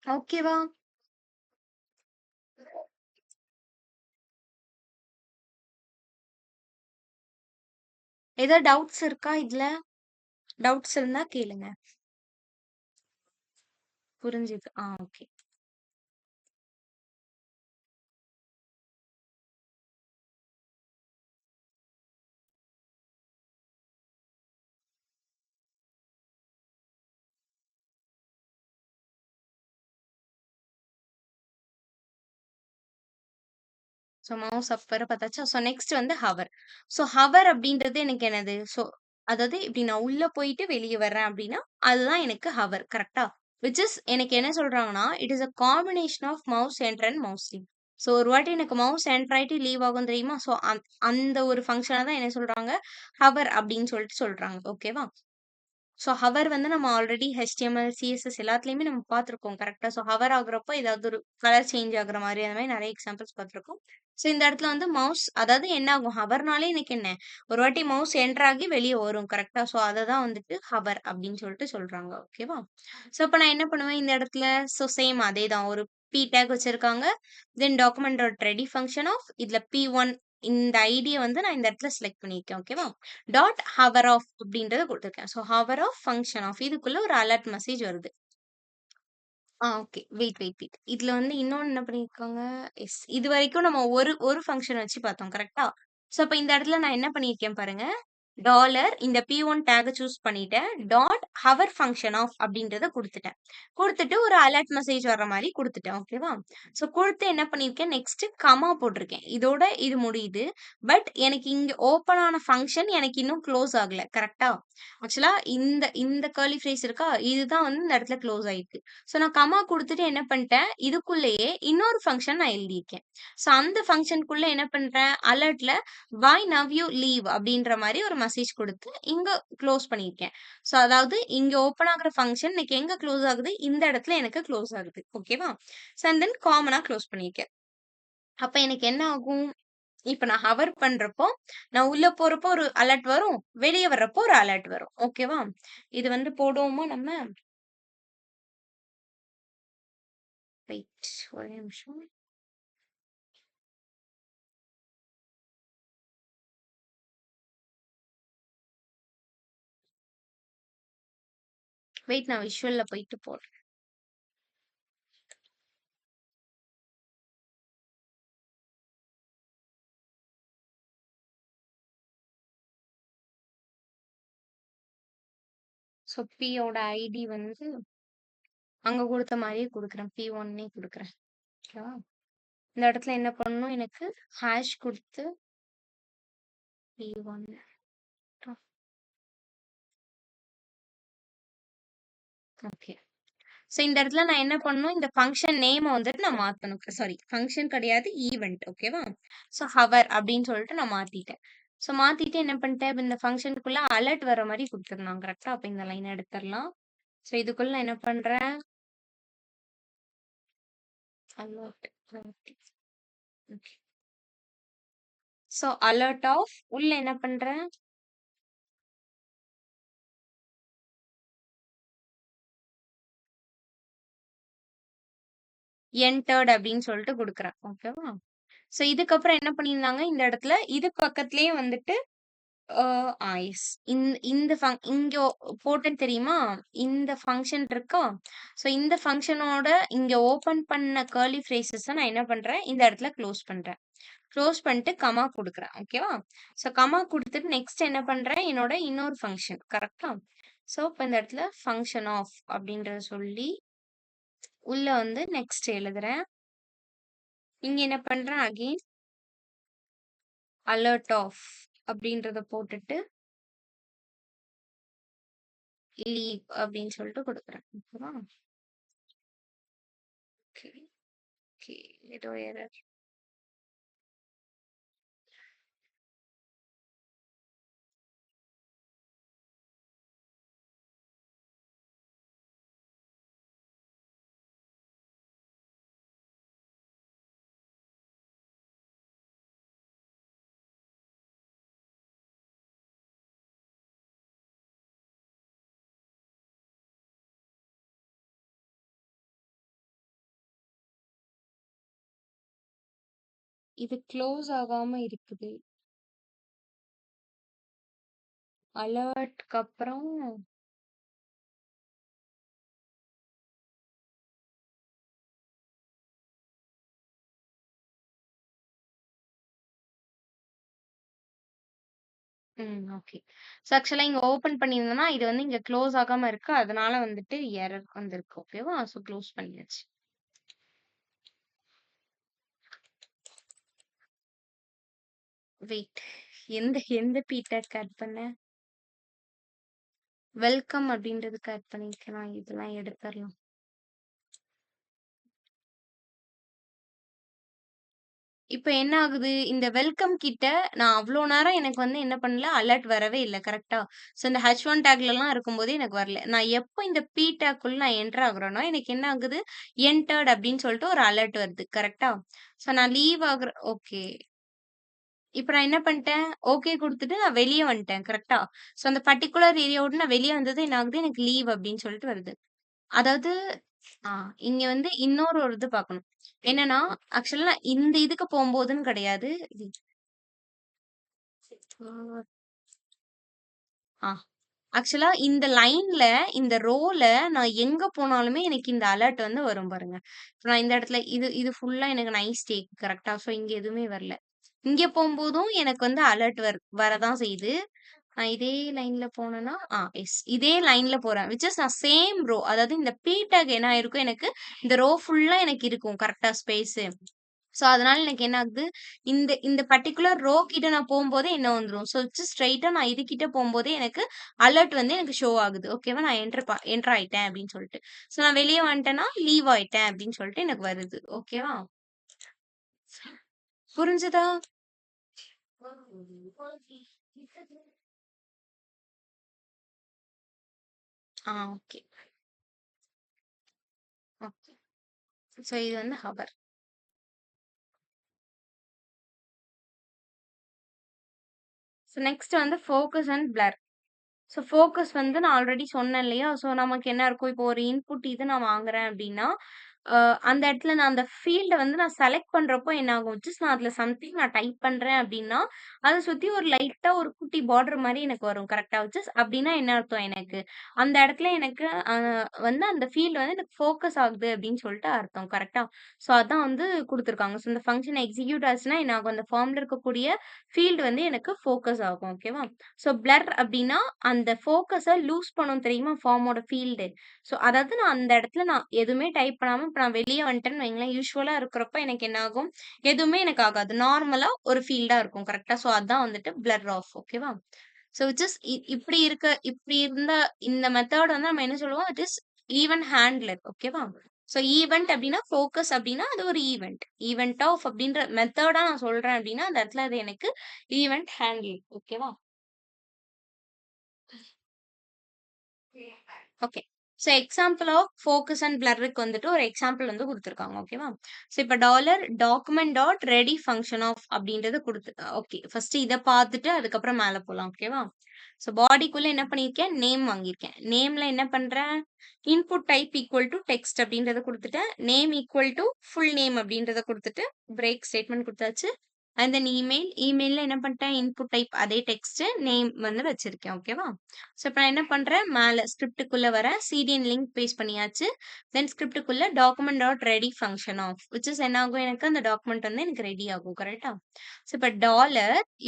ஓகேவா? ஏதாவது டவுட்ஸ் இருக்கா இதுல? டவுட்ஸ் இருந்தா கேளுங்க. புரிஞ்சுது. ஓகே. ஸோ மவுஸ் அப் வர பார்த்தாச்சா? ஸோ நெக்ஸ்ட் வந்து ஹவர். ஸோ ஹவர் அப்படின்றது எனக்கு என்னது? ஸோ அதாவது இப்படி நான் உள்ள போயிட்டு வெளிய வர்றேன் அப்படின்னா, அதுதான் எனக்கு ஹவர். கரெக்ட்டா? விச் இஸ் எனக்கு என்ன சொல்றாங்கன்னா, it is a combination of mouse enter and mouse leave. So ஒரு வாட்டி எனக்கு மவுஸ் என்டர் ஆயிட்டு லீவ் ஆகும் தெரியுமா? ஸோ அந்த ஒரு ஃபங்ஷன தான் என்ன சொல்றாங்க? ஹவர் அப்படின்னு சொல்லிட்டு சொல்றாங்க. ஓகேவா? ஸோ ஹவர் வந்து நம்ம ஆல்ரெடி HTML, CSS எல்லாத்துலயுமே நம்ம பார்த்துருக்கோம். கரெக்ட்டா? ஸோ ஹவர் ஆகுறப்போ ஏதாவது ஒரு கலர் சேஞ்ச் ஆகுற மாரி அந்த மாரி நெறைய எக்ஸாம்பிள்ஸ் பார்த்துருக்கோம். ஸோ இந்த இடத்துல வந்து மவுஸ் அதாவது என்ன ஆகும்? ஹவர்னாலே எனக்கு என்ன? ஒரு வாட்டி மவுஸ் என்டர் ஆகி வெளிய வரும். கரெக்ட்டா? ஸோ அததான் வந்துட்டு ஹவர் அப்படின்னு சொல்லிட்டு சொல்றாங்க. ஓகேவா? ஸோ அப்ப நான் என்ன பண்ணுவேன் இந்த இடத்துல? ஸோ சேம் அதேதான். ஒரு p டேக் வச்சிருக்காங்க. Then document dot ready function of இதுல P1 இந்த ஐடிய வந்து நான் இந்த இடத்துல செலக்ட் பண்ணியிருக்கேன். ஓகேவா? டாட் ஹவர் ஆஃப் அப்படின்றத குடுத்துருக்கேன். So hover of, function of இதுக்குள்ள ஒரு அலர்ட் மெசேஜ் வருது. ஓகே. வெயிட். இதுல வந்து இன்னொன்னு என்ன பண்ணியிருக்காங்க? எஸ். இதுவரைக்கும் நம்ம ஒரு ஒரு ஃபங்ஷன் வச்சு பார்த்தோம். கரெக்ட்டா? ஸோ அப்ப இந்த இடத்துல நான் என்ன பண்ணியிருக்கேன் பாருங்க. டாலர் இந்த P1 டேக்க சூஸ் பண்ணிட்டேன். டாட் ஹவர் ஃபங்ஷன் ஆஃப் அப்படின்றத குடுத்துட்டேன். குடுத்துட்டு ஒரு அலர்ட் மெசேஜ் வர்ற மாரி குடுத்துட்டேன். ஓகேவா? ஸோ குடுத்து என்ன பண்ணியிருக்கேன், நெக்ஸ்ட் கமா போட்டிருக்கேன். இதோட இது முடியுது. பட் எனக்கு இங்க ஓப்பன் ஆன ஃபங்ஷன் எனக்கு இன்னும் குளோஸ் ஆகல. கரெக்ட்டா? ஆக்சுவலா இந்த இந்த கர்லி ஃப்ரேஸ் இருக்கா? இதுதான் வந்து இந்த இடத்துல குளோஸ் ஆயிருக்கு. ஸோ நான் கமா குடுத்துட்டு என்ன பண்ட்டேன், இதுக்குள்ளேயே இன்னொரு ஃபங்ஷன் நான் எழுதியிருக்கேன். ஸோ அந்த ஃபங்ஷனுக்குள்ள என்ன பண்றேன், அலர்ட்ல "வை நவ் யூ லீவ்" அப்படின்ற மாரி ஒரு மெசேஜ் குடுத்து, இங்க குளோஸ் பண்ணியிருக்கேன். ஸோ அதாவது இங்க ஓப்பன் ஆகுற ஃபங்ஷன் எனக்கு எங்க குளோஸ் ஆகுது? இந்த இடத்துல எனக்கு குளோஸ் ஆகுது. ஓகேவா? ஸோ அண்ட் தென் காமனா குளோஸ் பண்ணியிருக்கேன். அப்ப எனக்கு என்ன ஆகும்? இப்ப நான் ஹவர் பண்றப்போ, நான் உள்ள போறப்போ ஒரு அலர்ட் வரும். வெளிய வர்றப்போ ஒரு அலர்ட் வரும். ஓகேவா? இது வந்து போடுவோமா நம்ம? வெயிட் ஒரே நிமிஷம். வெயிட் நான் விஷுவல்ல போயிட்டு போடுறேன். ஸோ P யோட ஐடி வந்து அங்க குடுத்த மாரியே குடுக்குறேன். P1னே குடுக்குறேன். ஓகேவா? இந்த இடத்துல என்ன பண்ணணும் எனக்கு? ஹாஷ் குடுத்து P1 ஓகே. ஸோ இந்த இடத்துல நான் என்ன பண்ணணும்? இந்த ஃபங்ஷன் நேம வந்துட்டு நான் மாத்தணும். சாரி ஃபங்ஷன் கிடையாது ஈவென்ட். ஓகேவா? ஸோ ஹவர் அப்படின்னு சொல்லிட்டு நான் மாத்திட்டேன். ஸோ மாத்திட்டு என்ன பண்ணிட்டேன்? இப்ப இந்த ஃபங்ஷனுக்குள்ள அலர்ட் வர மாரி குடுத்துருந்தோம். கரெக்ட்டா? அப்ப இந்த லைன எடுத்துறலாம். ஸோ இதுக்குள்ள நான் என்ன பண்றேன்? Alert okay. So alert of உள்ள என்ன பண்றேன்? என்டர்ட் அப்படின்னு சொல்லிட்டு குடுக்குறேன். ஓகேவா? ஸோ இதுக்கப்புறம் என்ன பண்ணியிருந்தாங்க, இந்த இடத்துல இது பக்கத்திலேயே வந்துட்டு அ எஸ். இந்த இங்க போட்டேன் தெரியுமா? இந்த ஃபங்ஷன் இருக்கா? ஸோ இந்த ஃபங்ஷனோட இங்க ஓப்பன் பண்ண கர்லி பிரேஸஸ நான் என்ன பண்றேன், இந்த இடத்துல குளோஸ் பண்றேன். குளோஸ் பண்ணிட்டு கமா குடுக்குறேன். ஓகேவா? ஸோ கமா குடுத்துட்டு நெக்ஸ்ட் என்ன பண்றேன், என்னோட இன்னொரு ஃபங்ஷன். கரெக்ட்டா? ஸோ இப்ப இந்த இடத்துல ஃபங்ஷன் ஆஃப் அப்படின்றத சொல்லி, உள்ள வந்து நெக்ஸ்ட் எழுதுறேன். இங்க என்ன பண்றேன், அகைன் அலர்ட் ஆஃப் அப்படின்றத போட்டுட்டு, லீவ் அப்படின்னு சொல்லிட்டு குடுக்குறேன். ஓகேவா? Okay, okay. ஏதோ எரர். இது க்ளோஸ் ஆகாம இருக்குது. அலர்ட்க்கு அப்புறம் ஓகே. ஸோ ஆக்சுவலா இங்க ஓப்பன் பண்ணியிருந்தேன்னா, இது வந்து இங்க க்ளோஸ் ஆகாம இருக்கு. அதனால வந்துட்டு எரர் வந்திருக்கு. ஓகேவா? ஸோ க்ளோஸ் பண்ணியாச்சு. வெயிட். எந்த எந்த டேக் ஆட் பண்ணேன்? வெல்கம் அப்படின்றதுக்கு ஆட் பண்ணியிருக்கேன். இதெல்லாம் எடுத்துறலாம். இப்ப என்ன ஆகுது? இந்த வெல்கம் கிட்ட நான் அவ்ளோ நேரம் எனக்கு வந்து என்ன பண்ணல, அலர்ட் வரவே இல்ல. கரெக்ட்டா? ஸோ இந்த H1 டேக்லலாம் இருக்கும்போது எனக்கு வரல. நான் எப்போ இந்த டேக்குள்ள நான் என்டர் ஆகுறேனோ, எனக்கு என்ன ஆகுது? என்டர்ட் அப்படின்னு சொல்லிட்டு ஒரு அலர்ட் வருது. கரெக்ட்டா? ஸோ நான் லீவ் ஆகுற ஓகே. இப்ப நான் என்ன பண்ணிட்டேன்? ஓகே குடுத்துட்டு நான் வெளிய வந்துட்டேன். கரெக்ட்டா? ஸோ அந்த பர்ட்டிகுலர் ஏரியா விட்டு நான் வெளிய வந்தது என்ன ஆகுது? எனக்கு லீவ் அப்படின்னு சொல்லிட்டு வருது. அதாவது ஆ இங்க வந்து இன்னொரு ஒரு இது பார்க்கணும். என்னன்னா, ஆக்சுவலா இந்த இதுக்கு போம்போதுன்னு கிடையாது. ஆ, ஆ. ஆக்சுவலா இந்த லைன்ல, இந்த ரோல நான் எங்க போனாலுமே எனக்கு இந்த அலர்ட் வந்து வரும் பாருங்க. இப்ப நான் இந்த இடத்துல இது இது ஃபுல்லா எனக்கு நைஸ் டேக் கரெக்ட்டா? ஸோ இங்க எதுவுமே வரல. இங்க போம்போதும் எனக்கு வந்து அலர்ட் வரதான் செய்யுது. நான் இதே லைன்ல போனேன்னா, எஸ். இதே லைன்ல போறேன். விச் இஸ் நான் சேம் ரோ. அதாவது இந்த டேக் என்ன ஆயிருக்கும் எனக்கு, இந்த ரோ ஃபுல்லா எனக்கு இருக்கும் கரெக்ட்டா ஸ்பேஸு. ஸோ, அதனால எனக்கு என்ன ஆகுது, இந்த இந்த பர்ட்டிகுலர் ரோ கிட்ட நான் போம்போதே என்ன வந்துரும். ஸோ, ஸ்ட்ரெய்ட்டா நான் இது கிட்ட போம்போதே எனக்கு அலர்ட் வந்து எனக்கு ஷோ ஆகுது. ஓகேவா? நான் என்டர் ஆயிட்டேன் அப்படின்னு சொல்லிட்டு. ஸோ, நான் வெளிய வந்துட்டேன்னா, லீவ் ஆயிட்டேன் அப்படின்னு சொல்லிட்டு எனக்கு வருது. ஓகேவா? புரிஞ்சுதா? ஓகே. ஓகே. ஸோ, இது வந்து ஹவர். ஸோ, நெக்ஸ்ட் வந்து focus and blur. So focus வந்து நான் ஆல்ரெடி சொன்னேன் இல்லையா? ஸோ நமக்கு என்ன இருக்கும், இப்போ ஒரு இன்புட் இது நான் வாங்குறேன் அப்டின்னா, அந்த இடத்துல நான் அந்த ஃபீல்ட வந்து நான் செலக்ட் பண்றப்போ என்ன ஆகும், ஜஸ்ட் நான் அதுல சம்திங் நான் டைப் பண்றேன் அப்டின்னா, அத சுத்தி ஒரு லைட்டா ஒரு குட்டி பார்டர் மாரி எனக்கு வரும். கரெக்ட்டா? ஜஸ்ட் அப்டின்னா என்ன அர்த்தம் எனக்கு? அந்த இடத்துல எனக்கு வந்து அந்த ஃபீல்ட் வந்து எனக்கு ஃபோக்கஸ் ஆகுது அப்டின்னு சொல்லிட்டு அர்த்தம். கரெக்ட்டா? ஸோ அதான் வந்து குடுத்துருக்காங்க. ஸோ இந்த ஃபங்ஷன் எக்ஸிக்யூட் ஆச்சுன்னா என்ன ஆகும், அந்த ஃபார்ம்ல இருக்கக்கூடிய ஃபீல்ட் வந்து எனக்கு ஃபோக்கஸ் ஆகும். ஓகேவா? ஸோ பிளர் அப்டின்னா அந்த ஃபோக்கஸ லூஸ் பண்ணும் தெரியுமா? ஃபார்மோட ஃபீல்டு. ஸோ, அதாவது நான் அந்த இடத்துல நான் எதுவுமே டைப் பண்ணாம இப்ப நான் வெளிய வந்துட்டேன்னு வைங்களேன், யூசுவலா இருக்கிறப்ப எனக்கு என்ன ஆகும்? எதுவுமே எனக்கு ஆகாது. நார்மலா ஒரு ஃபீல்டா இருக்கும். கரெக்ட்டா? ஸோ, அதான் வந்துட்டு பிளர் ஆஃப். ஓகேவா? ஸோ, ஜஸ்ட் இப்படி இருந்த இந்த மெத்தட் வந்து நம்ம என்ன சொல்லுவோம்? It is even handler. ஓகேவா? ஸோ, ஈவன்ட் அப்படின்னா, ஃபோக்கஸ் அப்படின்னா, அது ஒரு ஈவன்ட். ஈவன்ட் ஆஃப் அப்படின்ற மெத்தடா நான் சொல்றேன் அப்படின்னா, அந்த இடத்துல அது எனக்கு ஈவன்ட் ஹேண்ட்லிங். ஓகேவா? Okay. So example of focus and பிளர்ருக்கு வந்துட்டு ஒரு எக்ஸாம்பிள் வந்து குடுத்துருக்காங்க. ஓகேவா? ஸோ இப்ப document dot ready function of அப்படின்றத ஓகே. ஃபர்ஸ்ட் இத பார்த்துட்டு அதுக்கப்புறம் மேல போலாம். ஓகேவா? ஸோ பாடிக்குள்ள என்ன பண்ணியிருக்கேன்? நேம் வாங்கியிருக்கேன். நேம்ல என்ன பண்றேன்? Input type equal to text அப்படின்றத குடுத்துட்டேன். Name equal to full name அப்படின்றத குடுத்துட்டு, பிரேக் ஸ்டேட்மெண்ட் குடுத்தாச்சு. அண்ட் தென் இமெயில்ல என்ன பண்ணிட்டேன்? இன்புட் டைப் அதே டெக்ஸ்ட், நேம் வந்து வச்சிருக்கேன். ஓகேவா? ஸோ, இப்ப நான் என்ன பண்றேன்? மேல ஸ்கிரிப்ட்டுக்குள்ள வரேன். சிடிஎன் லிங்க் பேஸ்ட் பண்ணியாச்சு. தென் ஸ்கிரிப்ட்டுக்குள்ள document dot ready function of which is என்ன ஆகும் எனக்கு? அந்த டாக்குமெண்ட் வந்து எனக்கு ரெடி ஆகும். கரெக்ட்டா? ஸோ, இப்ப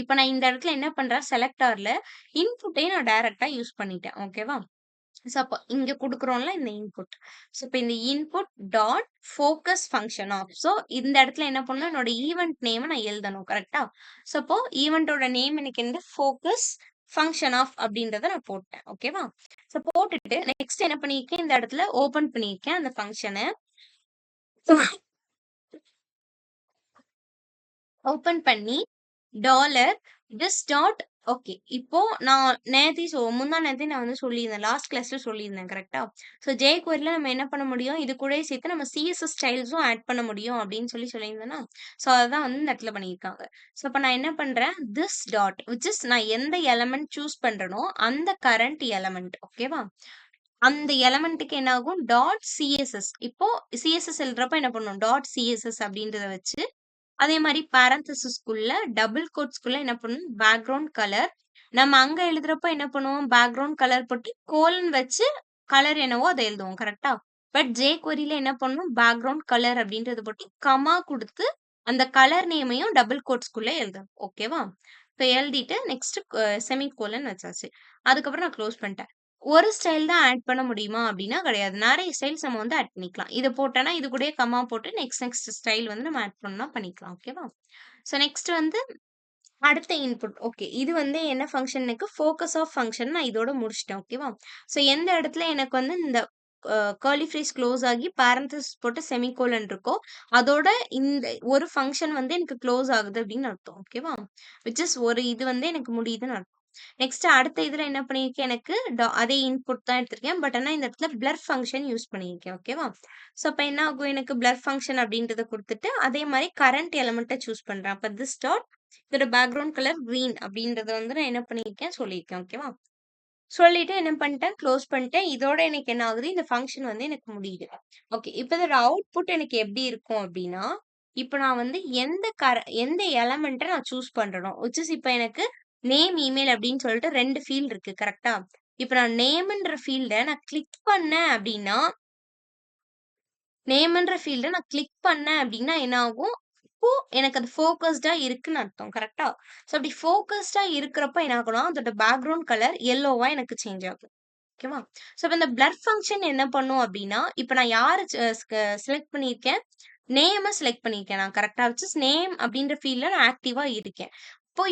இப்ப நான் இந்த இடத்துல என்ன பண்றேன்? செலக்டார்ல இன்புட்டையும் நான் டைரக்ட்டா யூஸ் பண்ணிட்டேன். ஓகேவா? ஸோ, அப்ப இங்க குடுக்குறோம்ல இந்த இன்புட். ஸோ, இப்ப இந்த input dot focus function of. So, இந்த இடத்துல என்ன பண்ணணும்? என்னோட ஈவென்ட் நேம நான் எழுதணும். கரெக்ட்டா? ஸோ, அப்போ ஈவென்ட்டோட நேம் எனக்கு என்னது? ஃபோக்கஸ் ஃபங்ஷன் ஆஃப் அப்படின்றத நான் போட்டேன். ஓகேவா? ஸோ, போட்டுட்டு நெக்ஸ்ட் என்ன பண்ணியிருக்கேன்? இந்த இடத்துல ஓப்பன் பண்ணியிருக்கேன் அந்த ஃபங்ஷன. ஓப்பன் பண்ணி டாலர் திஸ் டாட் ஓகே. இப்போ நான் முந்தா நேத்தி நான் வந்து சொல்லியிருந்தேன். லாஸ்ட் கிளாஸ்ல சொல்லியிருந்தேன். கரெக்ட்டா? ஸோ jQueryல நம்ம என்ன பண்ண முடியும்? இது கூடயே சேர்த்து நம்ம சிஎஸ்எஸ் ஸ்டைல்ஸும் ஆட் பண்ண முடியும் அப்படின்னு சொல்லியிருந்தேனா? ஸோ அததான் வந்து இந்த இடத்துல பண்ணியிருக்காங்க. ஸோ அப்ப நான் என்ன பண்றேன்? திஸ் டாட் விச் இஸ் நான் எந்த எலமெண்ட் சூஸ் பண்றேனோ அந்த கரண்ட் எலமெண்ட். ஓகேவா? அந்த எலமெண்ட்க்கு என்ன ஆகும்? Dot CSS. இப்போ சிஎஸ்எஸ் எழுதுறப்ப என்ன பண்ணணும்? டாட் சிஎஸ்எஸ் அப்படின்றத வச்சு அதே மாரி பேரந்தசிஸ்குள்ள டபுள் கோட்ஸ்குள்ள என்ன பண்ணணும் பேக்ரவுண்ட் கலர். நம்ம அங்க எழுதுறப்ப என்ன பண்ணுவோம் பேக்ரவுண்ட் கலர் போட்டு கோலன் வச்சு கலர் என்னவோ அத எழுதுவோம் கரெக்ட்டா? பட் jQueryல என்ன பண்ணணும் பேக்கிரவுண்ட் கலர் அப்படின்றத போட்டு கமா குடுத்து அந்த கலர் நேமையும் டபுள் கோட்ஸ்குள்ள எழுதணும். ஓகேவா? இப்ப எழுதிட்டு நெக்ஸ்ட் செமிகோலன் வச்சாச்சு. அதுக்கப்புறம் நான் க்ளோஸ் பண்ணிட்டேன். ஒரு ஸ்டைல் தான் ஆட் பண்ண முடியுமா அப்படின்னா கிடையாது. நெறைய ஸ்டைல்ஸ் நம்ம வந்து ஆட் பண்ணிக்கலாம். இத போட்டேன்னா இது கூடயே கமா போட்டு நெக்ஸ்ட் நெக்ஸ்ட் ஸ்டைல் வந்து நம்ம ஆட் பண்ணா பண்ணிக்கலாம். ஓகேவா? ஸோ நெக்ஸ்ட் வந்து அடுத்த இன்புட். ஓகே. இது வந்து என்ன ஃபங்ஷனுக்கு ஃபோக்கஸ் ஆஃப் ஃபங்ஷன் நான் இதோட முடிச்சுட்டேன். ஓகேவா? ஸோ எந்த இடத்துல எனக்கு வந்து இந்த கர்லி ஃப்ரேஸ் க்ளோஸ் ஆகி பேரந்தசிஸ் போட்டு செமிகோலன் இருக்கோ, அதோட இந்த ஒரு ஃபங்ஷன் வந்து எனக்கு க்ளோஸ் ஆகுது அப்படின்னு அர்த்தம். ஓகேவா? விச் இஸ் ஒரு இது வந்து எனக்கு முடியுதுன்னு அர்த்தம். நெக்ஸ்ட் அடுத்த இதுல என்ன பண்ணியிருக்கேன் எனக்கு அதே இன்புட் தான் எடுத்திருக்கேன். பட் ஆனா இந்த இடத்துல பிளர் ஃபங்ஷன் யூஸ் பண்ணியிருக்கேன். ஓகேவா? ஸோ அப்ப என்ன ஆகும் எனக்கு பிளர் ஃபங்ஷன் அப்படின்றத குடுத்துட்டு, அதே மாரி கரண்ட் எலிமெண்ட்ட சூஸ் பண்றேன். அப்ப திஸ் டாட் இதோட பேக்கிரவுண்ட் கலர் கிரீன் அப்படின்றத வந்து நான் என்ன பண்ணியிருக்கேன் சொல்லியிருக்கேன். ஓகேவா? சொல்லிட்டு என்ன பண்ணிட்டேன், க்ளோஸ் பண்ணிட்டேன். இதோட எனக்கு என்ன ஆகுது, இந்த ஃபங்ஷன் வந்து எனக்கு முடியுது. ஓகே. இப்ப இதோட அவுட்புட் எனக்கு எப்படி இருக்கும் அப்படின்னா, இப்ப நான் வந்து எந்த எலமெண்ட்ட நான் சூஸ் பண்றேனோ, விச் இஸ் இப்ப எனக்கு நேம், இமெயில் அப்படின்னு சொல்லிட்டு 2 ஃபீல்ட் இருக்கு. கரெக்ட்டா? இப்ப நான் நேம்ன்ற ஃபீல்ட நான் கிளிக் பண்ணேன் அப்படின்னா நேம்ன்ற ஃபீல்ட நான் கிளிக் பண்ணேன் அப்டின்னா என்ன ஆகும்? இப்போ எனக்கு அது ஃபோகஸ்டா இருக்குன்னு அர்த்தம். கரெக்ட்டா? ஸோ அப்டி ஃபோகஸ்டா இருக்கிறப்ப என்ன ஆகும்னா, அதோட பேக்கிரவுண்ட் கலர் எல்லோவா எனக்கு சேஞ்ச் ஆகும். ஓகேவா? ஸோ இப்ப இந்த பிளர் ஃபங்ஷன் என்ன பண்ணும் அப்டின்னா, இப்ப நான் யார செலக்ட் பண்ணியிருக்கேன்? நேம செலக்ட் பண்ணியிருக்கேன் நான் கரெக்ட்டா? விச் இஸ் நேம் அப்டின்ற ஃபீல்ட்ல நான் ஆக்டிவா இருக்கேன்.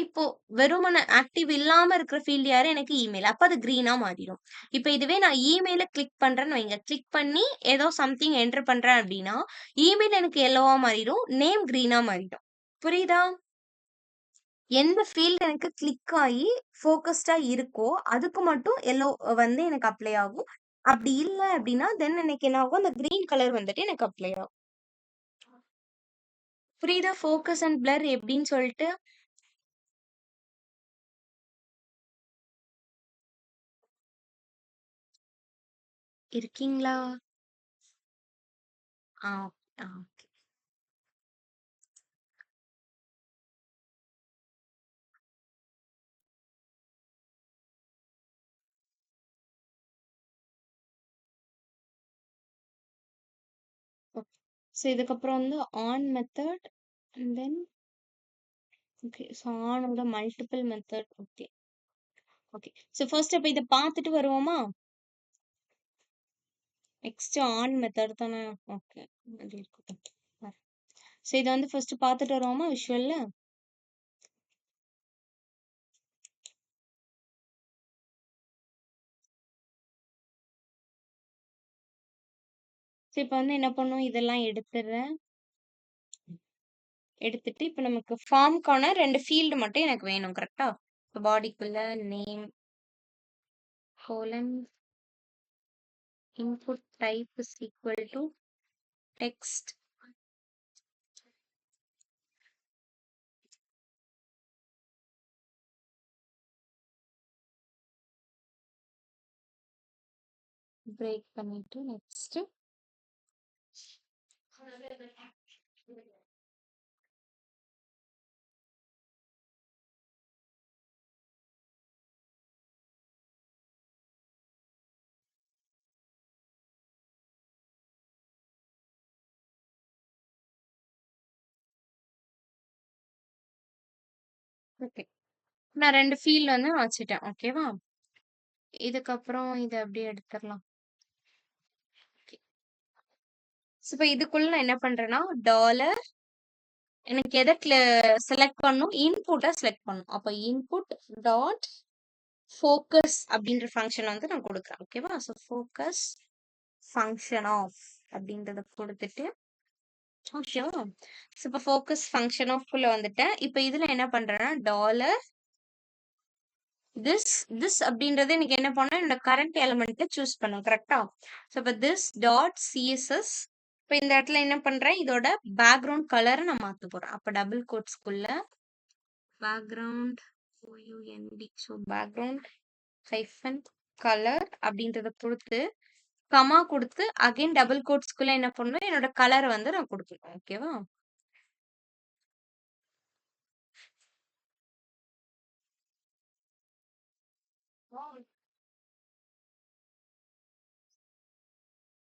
இப்போ வெறுமனே ஆக்டிவ் இல்லாம இருக்கிற ஃபீல்ட் யாரு? எனக்கு இமெயில். அப்ப அது கிரீனா மாறிடும். இப்ப இதுவே நான் இமெயில கிளிக் பண்றேன்னு வைங்க. கிளிக் பண்ணி ஏதோ சம்திங் என்டர் பண்றேன் அப்டின்னா, இமெயில் எனக்கு எல்லோவா மாறிடும். நேம் கிரீனா மாறிடும். புரியுதா? எந்த ஃபீல்ட் எனக்கு கிளிக் ஆயி ஃபோகஸ்டா இருக்கோ, அதுக்கு மட்டும் எல்லோ வந்து எனக்கு அப்ளை ஆகும். அப்டி இல்ல அப்டின்னா, தென் எனக்கு என்ன ஆகும்? அந்த கிரீன் கலர் வந்துட்டு எனக்கு அப்ளை ஆகும். புரியுதா? ஃபோக்கஸ் அண்ட் பிளர் எப்டின்னு சொல்ட்டு? இருக்கீங்களா? ஆ, ஆ. ஓகே. ஸோ இதுக்கப்புறம் வந்து on method and then okay. So ஆனோட multiple method. Okay. Okay. So first அப்ப இத பார்த்துட்டு வருவோமா? நெக்ஸ்ட் ஆன் மெத்தட் தானே. ஓகே. அது இருக்கட்டும். ஸோ இத வந்து ஃபர்ஸ்ட் பார்த்துட்டு வருவோமா விஷுவல்ல? ஸோ இப்ப வந்து என்ன பண்ணும் இதெல்லாம் எடுத்துடுறேன். எடுத்துட்டு இப்ப நமக்கு ஃபார்ம்க்கான 2 ஃபீல்ட் மட்டும் எனக்கு வேணும். கரெக்ட்டா? இப்ப பாடிக்குள்ள name colon input type is equal to text break பண்ணிட்டு நெக்ஸ்ட் ஓகே. நான் 2 ஃபீல்ட் வந்து நான் வச்சுட்டேன். ஓகேவா? இதுக்கப்புறம் இத அப்படியே எடுத்துறலாம். ஓகே. ஸோ இப்ப இதுக்குள்ள நான் என்ன பண்றேன்னா, டாலர் எனக்கு எத செலக்ட் பண்ணணும்? இன்புட்ட செலக்ட் பண்ணணும். அப்ப இன்புட் டாட் ஃபோக்கஸ் அப்படின்ற ஃபங்ஷன் வந்து நான் குடுக்குறேன். ஓகேவா? ஸோ ஃபோக்கஸ் ஃபங்ஷன் ஆஃப் அப்படின்றத குடுத்துட்டு ஓகேவா? ஸோ இப்ப ஃபோக்கஸ் ஃபங்ஷன் ஆஃப் குள்ள வந்துட்டேன். இப்ப இதுல என்ன பண்றேன்னா, டாலர் திஸ் அப்படின்றது எனக்கு என்ன பண்ணணும்? என்னோட கரண்ட் எலிமெண்ட்ட சூஸ் பண்ணும். கரெக்ட்டா? ஸோ இப்ப திஸ் டாட் சிஎஸ்எஸ் இப்ப இந்த இடத்துல என்ன பண்றேன்? இதோட பேக்கிரவுண்ட் கலர நான் மாத்த போறேன். அப்ப டபுள் கோட்ஸ்க்குள்ள background so background hyphen colour அப்படின்றத குடுத்து, கமா குடுத்து அகைன் டபுள் கோட்ஸ்க்குள்ள என்ன பண்ணணும்? என்னோட கலர வந்து நான் குடுக்கணும். ஓகேவா?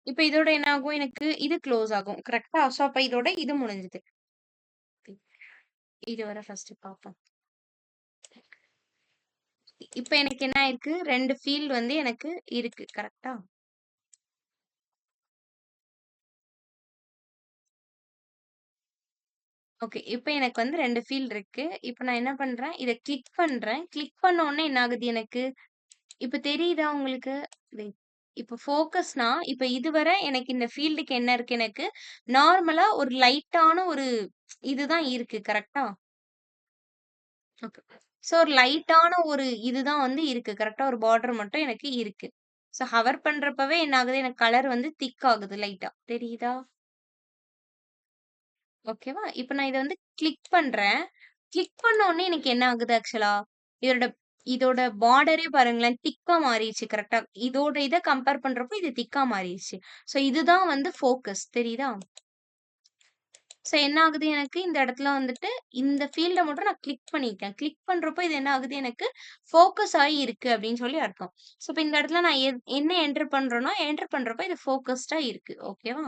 இப்ப இதோட என்ன ஆகும்? எனக்கு இது க்ளோஸ் ஆகும். கரெக்ட்டா? ஸோ அப்ப இதோட இது முடிஞ்சுது. இது வர ஃபர்ஸ்ட் பார்ப்போம். இப்ப எனக்கு என்ன ஆயிருக்கு? 2 ஃபீல்ட் வந்து எனக்கு இருக்கு. கரெக்ட்டா? ஓகே. இப்ப எனக்கு வந்து 2 ஃபீல்ட் இருக்கு. இப்ப நான் என்ன பண்றேன்? இத கிளிக் பண்றேன். கிளிக் பண்ண உடனே என்ன ஆகுது எனக்கு? இப்ப தெரியுதா உங்களுக்கு? வெயிட். இப்ப ஃபோக்கஸ்னா, இப்ப இதுவரை எனக்கு இந்த ஃபீல்டுக்கு என்ன இருக்கு எனக்கு? நார்மலா ஒரு லைட்டான ஒரு இதுதான் இருக்கு. கரெக்ட்டா? ஓகே. ஸோ ஒரு லைட்டான ஒரு இதுதான் வந்து இருக்கு. கரெக்ட்டா? ஒரு பார்டர் மட்டும் எனக்கு இருக்கு. ஸோ ஹவர் பண்றப்பவே என்ன ஆகுது? எனக்கு கலர் வந்து திக் ஆகுது லைட்டா. தெரியுதா? ஓகேவா? இப்ப நான் இத வந்து கிளிக் பண்றேன். கிளிக் பண்ண உடனே எனக்கு என்ன ஆகுது ஆக்சுவலா? இதோட இதோட பார்டரே பாருங்களேன், திக்கா மாறிருச்சு. கரெக்ட்டா? இதோட இத கம்பேர் பண்றப்போ இது திக்கா மாறிருச்சு. ஸோ இதுதான் வந்து ஃபோக்கஸ். தெரியுதா? ஸோ என்ன ஆகுது எனக்கு இந்த இடத்துல வந்துட்டு, இந்த ஃபீல்ட மட்டும் நான் கிளிக் பண்ணிட்டேன். கிளிக் பண்றப்போ இது என்ன ஆகுது எனக்கு, ஃபோக்கஸ் ஆயி இருக்கு அப்படின்னு சொல்லி அர்த்தம். ஸோ இப்ப இந்த இடத்துல நான் என்ன என்டர் பண்றேனோ, என்டர் பண்றப்போ இது ஃபோகஸ்டா இருக்கு. ஓகேவா?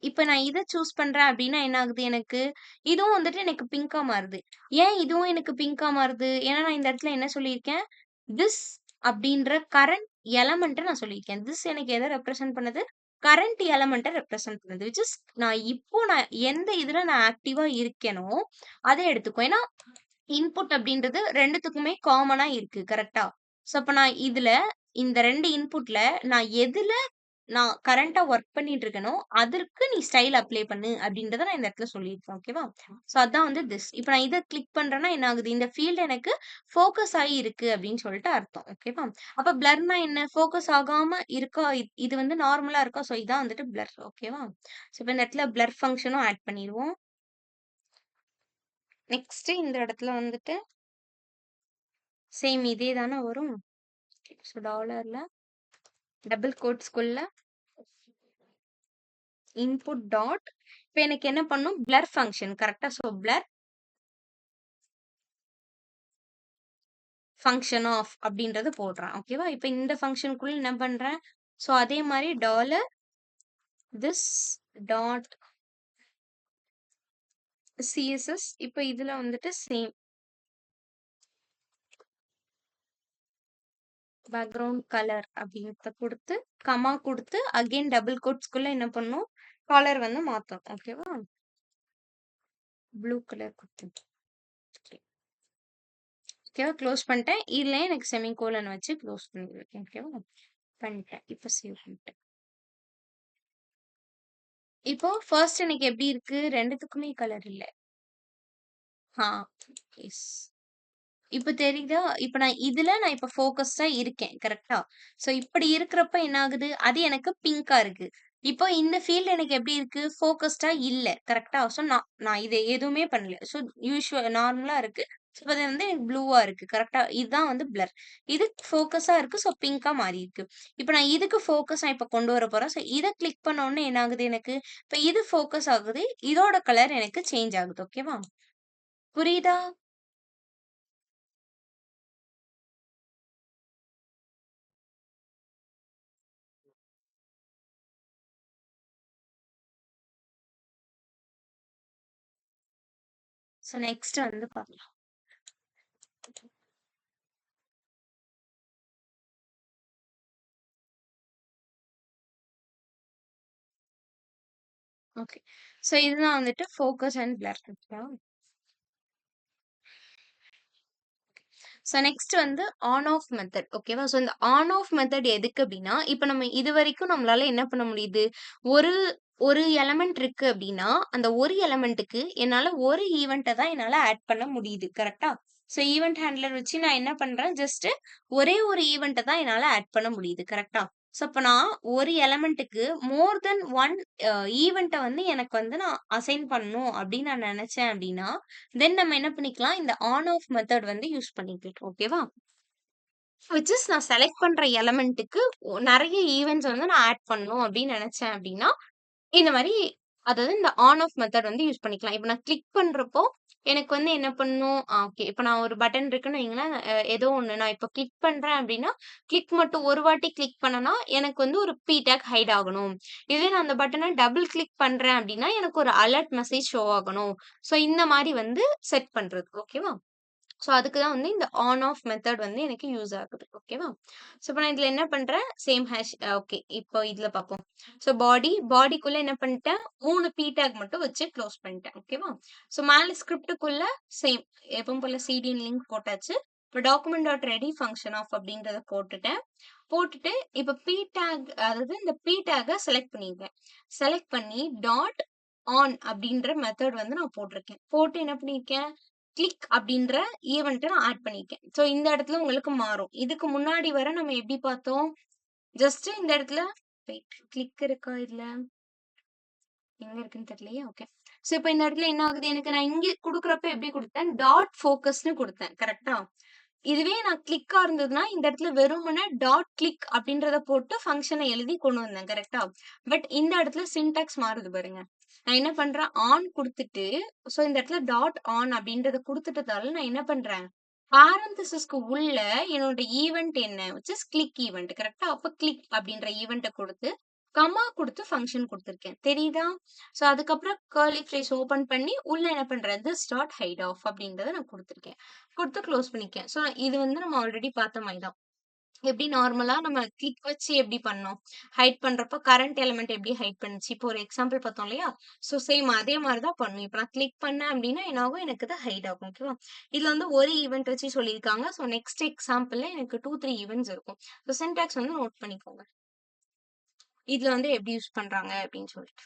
இப்ப நான் இத சூஸ் பண்றேன் அப்டின்னா என்ன ஆகுது எனக்கு? இதுவும் வந்துட்டு எனக்கு பிங்க்கா மாறுது. ஏன் இதுவும் எனக்கு பிங்க்கா மாறுது? ஏன்னா நான் இந்த இடத்துல என்ன சொல்லியிருக்கேன்? திஸ் அப்டின்ற கரண்ட் எலமெண்ட்ட நான் சொல்லியிருக்கேன். திஸ் எனக்கு எத ரெப்ரசன்ட் பண்ணுது? கரண்ட் எலமெண்ட்ட ரெப்ரசன்ட் பண்ணுது. விச் இஸ் நான் எந்த இதுல நான் ஆக்டிவா இருக்கேனோ, அத எடுத்துக்கும். ஏன்னா, இன்புட் அப்டின்றது 2த்துக்குமே காமனா இருக்கு. கரெக்ட்டா? ஸோ அப்ப நான் இதுல இந்த 2 இன்புட்ல நான் எதுல நான் கரண்ட்டா வொர்க் பண்ணிட்டு இருக்கேனோ, அதற்கு நீ ஸ்டைல் அப்ளை பண்ணு அப்டின்றத நான் இந்த இடத்துல சொல்லியிருக்கேன். ஓகேவா? ஸோ அதான் வந்து திஸ். இப்ப நான் இத கிளிக் பண்றேன்னா என்ன ஆகுது? இந்த ஃபீல்ட் எனக்கு ஃபோக்கஸ் ஆயி இருக்கு அப்டின்னு சொல்லிட்டு அர்த்தம். ஓகேவா? அப்ப பிளர்னா என்ன? ஃபோக்கஸ் ஆகாம இருக்கா? இது வந்து நார்மலா இருக்கா? ஸோ இதான் வந்துட்டு பிளர். ஓகேவா? ஸோ இப்ப இந்த இடத்துல பிளர் ஃபங்ஷனும் ஆட் பண்ணிருவோம். நெக்ஸ்ட் இந்த இடத்துல வந்துட்டு சேம் இதே தானே வரும். ஸோ டாலர்ல டபுள் கோட்ஸ்குள்ள இன்புட் டாட் இப்ப எனக்கு என்ன பண்ணும்? பிளர் ஃபங்ஷன் கரெக்ட்டா? ஸோ பிளர் ஃபங்ஷன் ஆஃப் அப்படின்றது போடுறேன். ஓகேவா? இப்ப இந்த ஃபங்ஷனுக்குள்ள என்ன பண்றேன்? ஸோ அதே மாரி டாலர் திஸ் டாட் சிஎஸ்எஸ் இப்ப இதுல வந்துட்டு சேம் பேக்கிரவுண்ட் கலர் அப்படின்றத குடுத்து, கமா குடுத்து அகைன் டபுள் கோட்ஸ்குள்ள என்ன பண்ணும்? கலர் வந்து மாத்தும். ஓகேவா? ப்ளூ கலர் குடுத்துட்டேன். ஓகேவா? க்ளோஸ் பண்ணிட்டேன். இதுலயே எனக்கு செமிகோலன் வச்சு க்ளோஸ் பண்ணிருக்கேன். ஓகேவா? பண்ணிட்டேன். இப்ப சேவ் பண்ணிட்டேன். இப்போ ஃபர்ஸ்ட் எனக்கு எப்படி இருக்கு? 2த்துக்குமே கலர் இல்ல. ஆ. எஸ். இப்ப தெரியுதா? இப்ப நான் இப்ப ஃபோகஸ்டா இருக்கேன். கரெக்ட்டா? ஸோ இப்படி இருக்கிறப்ப என்ன ஆகுது? அது எனக்கு பிங்க்கா இருக்கு. இப்போ இந்த ஃபீல்ட் எனக்கு எப்படி இருக்கு? ஃபோகஸ்டா இல்ல. கரெக்ட்டா? ஸோ நான் நான் இத எதுவுமே பண்ணல. ஸோ நார்மலா இருக்கு. ஸோ அது வந்து எனக்கு ப்ளூவா இருக்கு. கரெக்ட்டா? இதுதான் வந்து பிளர். இது ஃபோகஸா இருக்கு. ஸோ பிங்க்கா மாறியிருக்கு. இப்ப நான் இதுக்கு ஃபோகஸா இப்ப கொண்டு வர போறேன். ஸோ இத கிளிக் பண்ண உடனே என்ன ஆகுது எனக்கு? இப்ப இது ஃபோகஸ் ஆகுது. இதோட கலர் எனக்கு சேஞ்ச் ஆகுது. ஓகேவா? புரியுதா? ஸோ நெக்ஸ்ட் வந்து பார்க்கலாம். ஓகே. ஸோ இதுதான் வந்துட்டு ஃபோக்கஸ் அண்ட் பிளர். ஓகேவா? ஸோ நெக்ஸ்ட் வந்து ஆன் ஆஃப் மெத்தட். ஓகேவா? ஸோ இந்த ஆன் ஆஃப் மெத்தட் எதுக்கு அப்டின்னா, இப்ப நம்ம இதுவரைக்கும் நம்மளால என்ன பண்ண முடியுது? ஒரு ஒரு எலமெண்ட் இருக்கு அப்டின்னா, அந்த ஒரு எலமெண்ட்டுக்கு என்னால ஒரு ஈவென்ட்ட தான் என்னால ஆட் பண்ண முடியுது. கரெக்ட்டா? ஸோ ஈவென்ட் ஹேண்ட்லர் வச்சு நான் என்ன பண்றேன்? ஜஸ்ட் ஒரே ஒரு ஈவென்ட்ட தான் என்னால ஆட் பண்ண முடியுது. கரெக்ட்டா? ஸோ அப்ப நான் ஒரு எலமெண்ட்டுக்கு மோர் தென் ஒன் ஈவென்ட்ட வந்து எனக்கு வந்து நான் அசைன் பண்ணணும் அப்டின்னு நான் நெனச்சேன் அப்டின்னா, தென் நம்ம என்ன பண்ணிக்கலாம், இந்த ஆன் ஆஃப் மெத்தட் வந்து யூஸ் பண்ணிக்கலாம். ஓகேவா? விச் இஸ் நான் செலக்ட் பண்ற எலமென்ட்க்கு நெறைய ஈவென்ட்ஸ் வந்து நான் ஆட் பண்ணணும் அப்படின்னு நெனச்சேன் அப்படின்னா, இந்த மாரி அதாவது இந்த ஆன் ஆஃப் மெத்தட் வந்து யூஸ் பண்ணிக்கலாம். இப்ப நான் கிளிக் பண்றப்போ, எனக்கு வந்து என்ன பண்ணணும், ஓகே. இப்ப நான் ஒரு பட்டன் இருக்குன்னு வைங்களேன், ஏதோ ஒண்ணு நான் இப்ப கிளிக் பண்றேன் அப்டின்னா, கிளிக் மட்டும் ஒரு வாட்டி கிளிக் பண்ணனா, எனக்கு வந்து ஒரு p டேக் ஹைட் ஆகணும். இதே நான் அந்த பட்டன டபுள் கிளிக் பண்றேன் அப்டின்னா, எனக்கு ஒரு அலர்ட் மெசேஜ் ஷோ ஆகணும். ஸோ இந்த மாரி வந்து செட் பண்றது. ஓகேவா? ஸோ அதுக்கு தான் வந்து இந்த ஆன் ஆஃப் மெத்தட் வந்து எனக்கு யூஸ் ஆகுது. ஓகேவா? ஸோ இப்ப நான் இதுல என்ன பண்றேன், சேம் ஹேஷ் ஓகே. இப்போ இதுல பார்ப்போம். ஸோ பாடிக்குள்ள என்ன பண்ணிட்டேன், 3 டேக் மட்டும் வச்சு க்ளோஸ் பண்ணிட்டேன். ஓகேவா? ஸோ மேல ஸ்கிரிப்ட்டுக்குள்ள சேம் எப்பவும் போல சிடின்னு லிங்க் போட்டாச்சு. இப்போ document dot ready function of அப்படின்றத போட்டுட்டேன். போட்டுட்டு இப்ப டேக் அதாவது இந்த டேக்க செலக்ட் பண்ணிருக்கேன். செலக்ட் பண்ணி டாட் ஆன் அப்படின்ற மெத்தட் வந்து நான் போட்டிருக்கேன். போட்டு என்ன பண்ணியிருக்கேன், கிளிக் அப்படின்ற ஈவென்ட்ட நான் ஆட் பண்ணியிருக்கேன். ஸோ இந்த இடத்துல உங்களுக்கு மாறும். இதுக்கு முன்னாடி வர நம்ம எப்படி பார்த்தோம்? ஜஸ்ட் இந்த இடத்துல வெயிட் கிளிக் இருக்கா இதுல? எங்க இருக்குன்னு தெரியலையே. ஓகே. சோ இப்ப இந்த இடத்துல என்ன ஆகுது? எனக்கு நான் இங்க குடுக்குறப்ப எப்படி குடுத்தேன்? டாட் ஃபோக்கஸ்ன்னு குடுத்தேன். கரெக்ட்டா? இதுவே நான் கிளிக்கா இருந்ததுன்னா, இந்த இடத்துல வெறுமனே டாட் கிளிக் அப்படின்றத போட்டு ஃபங்ஷன எழுதி கொண்டு வந்தேன். கரெக்ட்டா? பட் இந்த இடத்துல சின்டாக்ஸ் மாறுது பாருங்க. நான் என்ன பண்றேன்? ஆன் குடுத்துட்டு, சோ இந்த இடத்துல டாட் ஆன் அப்படின்றத குடுத்துட்டதால நான் என்ன பண்றேன்? பாரந்தசிஸ்க்கு உள்ள என்னோட ஈவென்ட் என்ன? Which is click event. கரெக்ட்டா? அப்ப கிளிக் அப்படின்ற ஈவென்ட்ட குடுத்து, கமா குடுத்து ஃபங்ஷன் குடுத்துருக்கேன். தெரியுதா? சோ அதுக்கப்புறம் கர்லி பிரேஸ் ஓப்பன் பண்ணி, உள்ள என்ன பண்றேன்? திஸ் டாட் ஹைட் ஆஃப் அப்படின்றத நான் குடுத்துருக்கேன். குடுத்து க்ளோஸ் பண்ணிருக்கேன். சோ இது வந்து நம்ம ஆல்ரெடி பார்த்த மாரி தான். எப்படி நார்மலா நம்ம கிளிக் வச்சு எப்படி பண்ணோம்? ஹைட் பண்றப்போ கரண்ட் எலிமெண்ட் எப்படி ஹைட் பண்ணுச்சு? இப்போ ஒரு எக்ஸாம்பிள் பார்த்தோம் இல்லையா? சோ சேம் அதே மாரி தான் பண்ணணும். இப்ப நான் கிளிக் பண்ணேன் அப்படின்னா என்ன ஆகும்? எனக்கு இது ஹைட் ஆகும். ஓகேவா? இதுல வந்து ஒரு ஈவென்ட் வச்சு சொல்லியிருக்காங்க. சோ நெக்ஸ்ட் எக்ஸாம்பிள்ல எனக்கு 2, 3 ஈவென்ட்ஸ் இருக்கும். சோ சின்டாக்ஸ் வந்து நோட் பண்ணிக்கோங்க. இதுல வந்து எப்படி யூஸ் பண்றாங்க அப்படின்னு சொல்லிட்டு.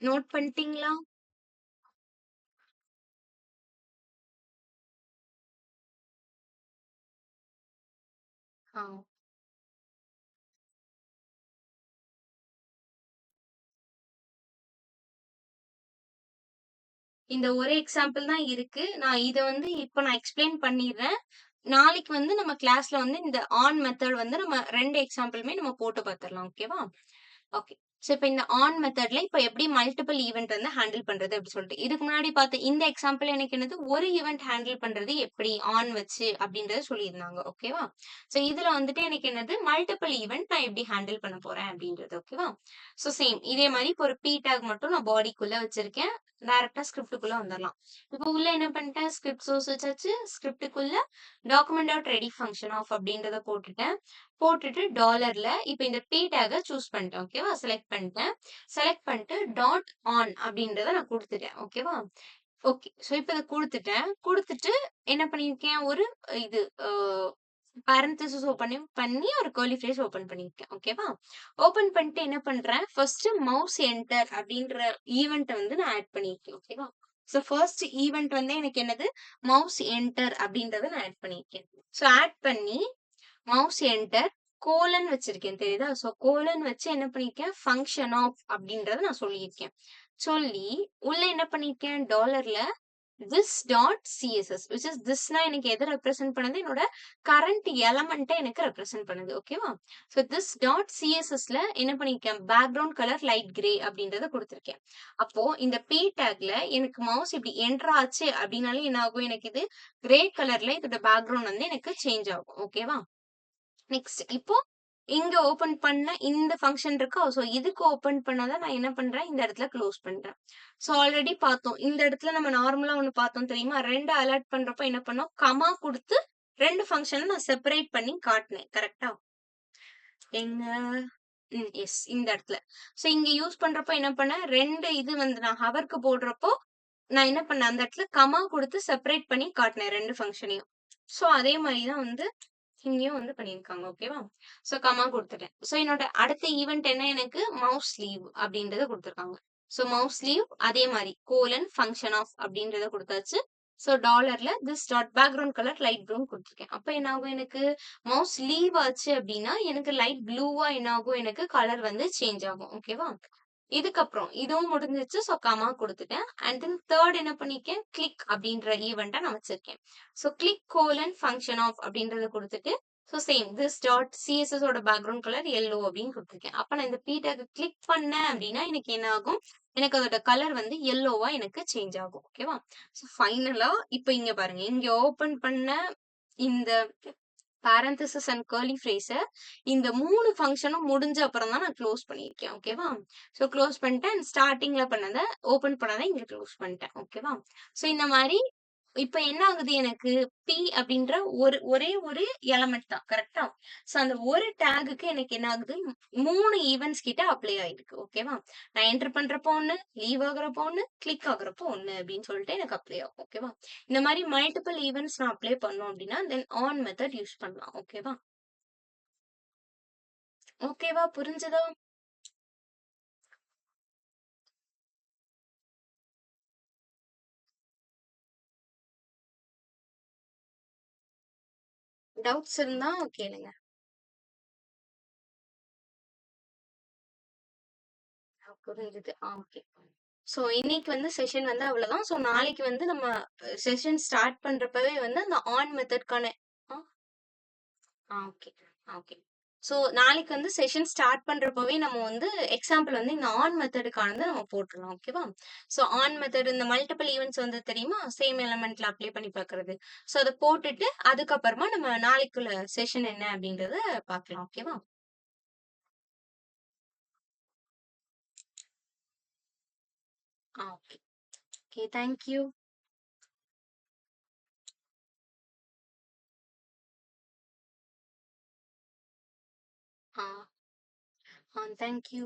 நோட் பண்ணிட்டீங்களா? ஆ. இந்த ஒரு எக்ஸாம்பிள் தான் இருக்கு. நான் இத வந்து இப்ப நான் எக்ஸ்ப்ளைன் பண்ணிர்றேன். நாளைக்கு வந்து நம்ம கிளாஸ்ல வந்து இந்த ஆன் மெத்தட் வந்து நம்ம 2 எக்ஸாம்பிளுமே நம்ம போட்டு பார்த்துரலாம். ஓகேவா? ஓகே. சோ இப்ப இந்த ஆன் மெத்தட்ல இப்ப எப்படி மல்டிபிள் ஈவென்ட் வந்து ஹேண்டில் பண்றது அப்படி சொல்லிட்டு. இதுக்கு முன்னாடி பார்த்த இந்த எக்ஸாம்பிள் எனக்கு என்னது ஒரு ஈவென்ட் ஹேண்டில் பண்றது எப்படி ஆன் வச்சு அப்படின்றத சொல்லியிருந்தாங்க. ஓகேவா? சோ இதுல வந்துட்டு எனக்கு என்னது மல்டிபிள் ஈவென்ட் நான் எப்படி ஹேண்டில் பண்ண போறேன் அப்படின்றது. ஓகேவா? சோ சேம் இதே மாரி இப்ப ஒரு டேக் மட்டும் நான் பாடிக்குள்ள வச்சிருக்கேன். டைரக்ட்டா ஸ்கிரிப்ட்க்குள்ள வந்துரலாம். இப்ப உள்ள என்ன பண்ணிட்டேன், ஸ்கிரிப்ட் சோர்ஸ் வச்சாச்சு. ஸ்கிரிப்ட்க்குள்ள document dot ready function of அப்படின்றத போட்டுட்டேன். போட்டுட்டு டாலர்ல இப்ப இந்த டேக்க சூஸ் பண்ணிட்டேன். ஓகேவா? செலக்ட் பண்ணிட்டேன். செலக்ட் பண்ணிட்டு டாட் ஆன் அப்படின்றத நான் குடுத்துட்டேன். ஓகேவா? ஓகே. சோ இப்ப இத குடுத்துட்டேன். குடுத்துட்டு என்ன பண்ணியிருக்கேன், ஒரு இது பாரந்தசிஸ் ஓப்பன் பண்ணி ஒரு கர்லி பிரேஸ் ஓப்பன் பண்ணியிருக்கேன். ஓகேவா? ஓப்பன் பண்ணிட்டு என்ன பண்றேன், ஃபர்ஸ்ட் மவுஸ் என்டர் அப்படின்ற ஈவென்ட்ட வந்து நான் ஆட் பண்ணியிருக்கேன். ஓகேவா? சோ ஃபர்ஸ்ட் ஈவென்ட் வந்து எனக்கு என்னது, மவுஸ் என்டர் அப்படின்றத நான் ஆட் பண்ணியிருக்கேன். சோ ஆட் பண்ணி மவுஸ் என்டர் கோலன் வச்சிருக்கேன் தெரியுதா? சோ கோலன் வச்சு என்ன பண்ணியிருக்கேன், ஃபங்ஷன் ஆஃப் அப்படின்றத நான் சொல்லியிருக்கேன். சொல்லி உள்ள என்ன பண்ணியிருக்கேன், டாலர்ல this dot CSS which is திஸ்னா எனக்கு எதை ரெப்ரசென்ட் பண்ணுது, என்னோட கரண்ட் எலமெண்ட்டை எனக்கு ரெப்ரசென்ட் பண்ணுது. ஓகேவா? ஸோ திஸ் டாட் சிஎஸ்எஸ்ல என்ன பண்ணிருக்கேன், பேக்ரவுண்ட் கலர் லைட் கிரே அப்படின்றத கொடுத்துருக்கேன். அப்போ இந்த டேக்ல எனக்கு மவுஸ் இப்படி என்டர் ஆச்சு அப்படின்னாலே என்ன ஆகும், எனக்கு இது கிரே கலர்ல இதோட பேக்ரவுண்ட் வந்து எனக்கு சேஞ்ச் ஆகும். ஓகேவா? நெக்ஸ்ட் இப்போ இங்க ஓப்பன் பண்ண இந்த ஃபங்ஷன் இருக்கா? சோ இதுக்கு ஓப்பன் பண்ணாத நான் என்ன பண்றேன், இந்த இடத்துல க்ளோஸ் பண்றேன். சோ ஆல்ரெடி பார்த்தோம். இந்த இடத்துல நம்ம நார்மலா ஒண்ணு பார்த்தோம் தெரியுமா? 2 அலர்ட் பண்றப்போ என்ன பண்ணோம், கமா குடுத்து 2 ஃபங்ஷன நான் செப்பரேட் பண்ணி காட்டுனேன். கரெக்ட்டா? எங்க? எஸ் இந்த இடத்துல. சோ இங்க யூஸ் பண்றப்போ என்ன பண்ணேன், 2 இது வந்து நான் ஹவர்க்கு போடுறப்போ, நான் என்ன பண்ணேன், அந்த இடத்துல கமா குடுத்து செப்பரேட் பண்ணி காட்டுனேன் 2 ஃபங்ஷனையும். சோ அதே மாரி தான் வந்து இங்கேயும் வந்து பண்ணியிருக்காங்க. ஓகேவா? சோ கமா குடுத்துட்டேன். சோ என்னோட அடுத்த ஈவென்ட் என்ன எனக்கு மவுஸ் ஸ்லீவ் அப்படின்றத குடுத்துருக்காங்க. சோ மவுஸ் ஸ்லீவ் அதே மாரி கோலன் ஃபங்ஷன் ஆஃப் அப்படின்றத குடுத்தாச்சு. ஸோ டாலர்ல this dot background colour light brown குடுத்துருக்கேன். அப்ப என்ன ஆகும் எனக்கு மவுஸ் லீவ் ஆச்சு அப்டின்னா, எனக்கு லைட் ப்ளூவா என்ன ஆகும் எனக்கு கலர் வந்து சேஞ்ச் ஆகும். ஓகேவா? இதுக்கப்புறம் இதுவும் முடிஞ்சிருச்சு. ஸோ கமா குடுத்துட்டேன். அண்ட் தென் 3 என்ன பண்ணியிருக்கேன், கிளிக் அப்டின்ற ஈவென்ட்ட நான் வச்சிருக்கேன். So click colon function of அப்டின்றத குடுத்துட்டு, so same this dot CSS ஓட பேக்ரவுண்ட் கலர் எல்லோ அப்டின்னு குடுத்துருக்கேன். அப்ப நான் இந்த p டாக்க கிளிக் பண்ணேன் அப்டின்னா, எனக்கு என்ன ஆகும், எனக்கு அதோட கலர் வந்து எல்லோவா எனக்கு சேஞ்ச் ஆகும். ஓகேவா? ஸோ ஃபைனலா இப்ப இங்க பாருங்க. இங்க ஓப்பன் பண்ண இந்த பாரந்தசிஸ் அண்ட் கர்லி ஃப்ரேஸ இந்த 3 ஃபங்ஷனும் முடிஞ்ச அப்புறம் தான் நான் க்ளோஸ் பண்ணியிருக்கேன். ஓகேவா? ஸோ க்ளோஸ் பண்ணிட்டேன். ஸ்டார்ட்டிங்ல பண்ணத ஓப்பன் பண்ணத இங்க க்ளோஸ் பண்ணிட்டேன். ஓகேவா? ஸோ இந்த மாரி இப்ப என்ன ஆகுது எனக்கு P அப்படின்ற ஒரே ஒரு எலமெண்ட் தான். கரெக்ட்டா? ஸோ அந்த ஒரு டேகுக்கு எனக்கு என்ன ஆகுது 3 ஈவென்ட்ஸ் கிட்ட அப்ளை ஆயிருக்கு. ஓகேவா? நான் என்டர் பண்றப்போ ஒண்ணு, லீவ் ஆகுறப்போ ஒண்ணு, கிளிக் ஆகுறப்போ ஒண்ணு அப்படின்னு சொல்லிட்டு எனக்கு அப்ளை ஆகும். ஓகேவா? இந்த மாரி மல்டிபிள் ஈவென்ட்ஸ் நான் அப்ளை பண்ணோம் அப்படின்னா, தென் ஆன் மெத்தட் யூஸ் பண்ணலாம். ஓகேவா? ஓகேவா? புரிஞ்சதா? டவுட்ஸ் இருந்தா கேளுங்க. புரிஞ்சுது. ஓகே. சோ இன்னைக்கு வந்து செஷன் வந்து அவ்வளவுதான். சோ நாளைக்கு வந்து நம்ம செஷன் ஸ்டார்ட் பண்றப்பவே வந்து அந்த ஆன் மெத்தட்கான ஓகே. ஓகே. சோ நாளைக்கு வந்து செஷன் ஸ்டார்ட் பண்றப்பவே நம்ம வந்து எக்ஸாம்பிள் வந்து இந்த ஆன் மெத்தடுக்கானது நம்ம போட்டுறலாம். ஓகேவா? சோ ஆன் மெத்தட் இந்த மல்டிபிள் ஈவென்ட்ஸ் வந்து தெரியுமா? சேம் எலிமெண்ட்ல அப்ளை பண்ணி பார்க்கிறது. சோ அத போட்டுட்டு அதுக்கப்புறமா நம்ம நாளைக்குள்ள செஷன் என்ன அப்படின்றத பார்க்கலாம். ஓகேவா? Okay. Okay. Thank you. Ah. Thank you.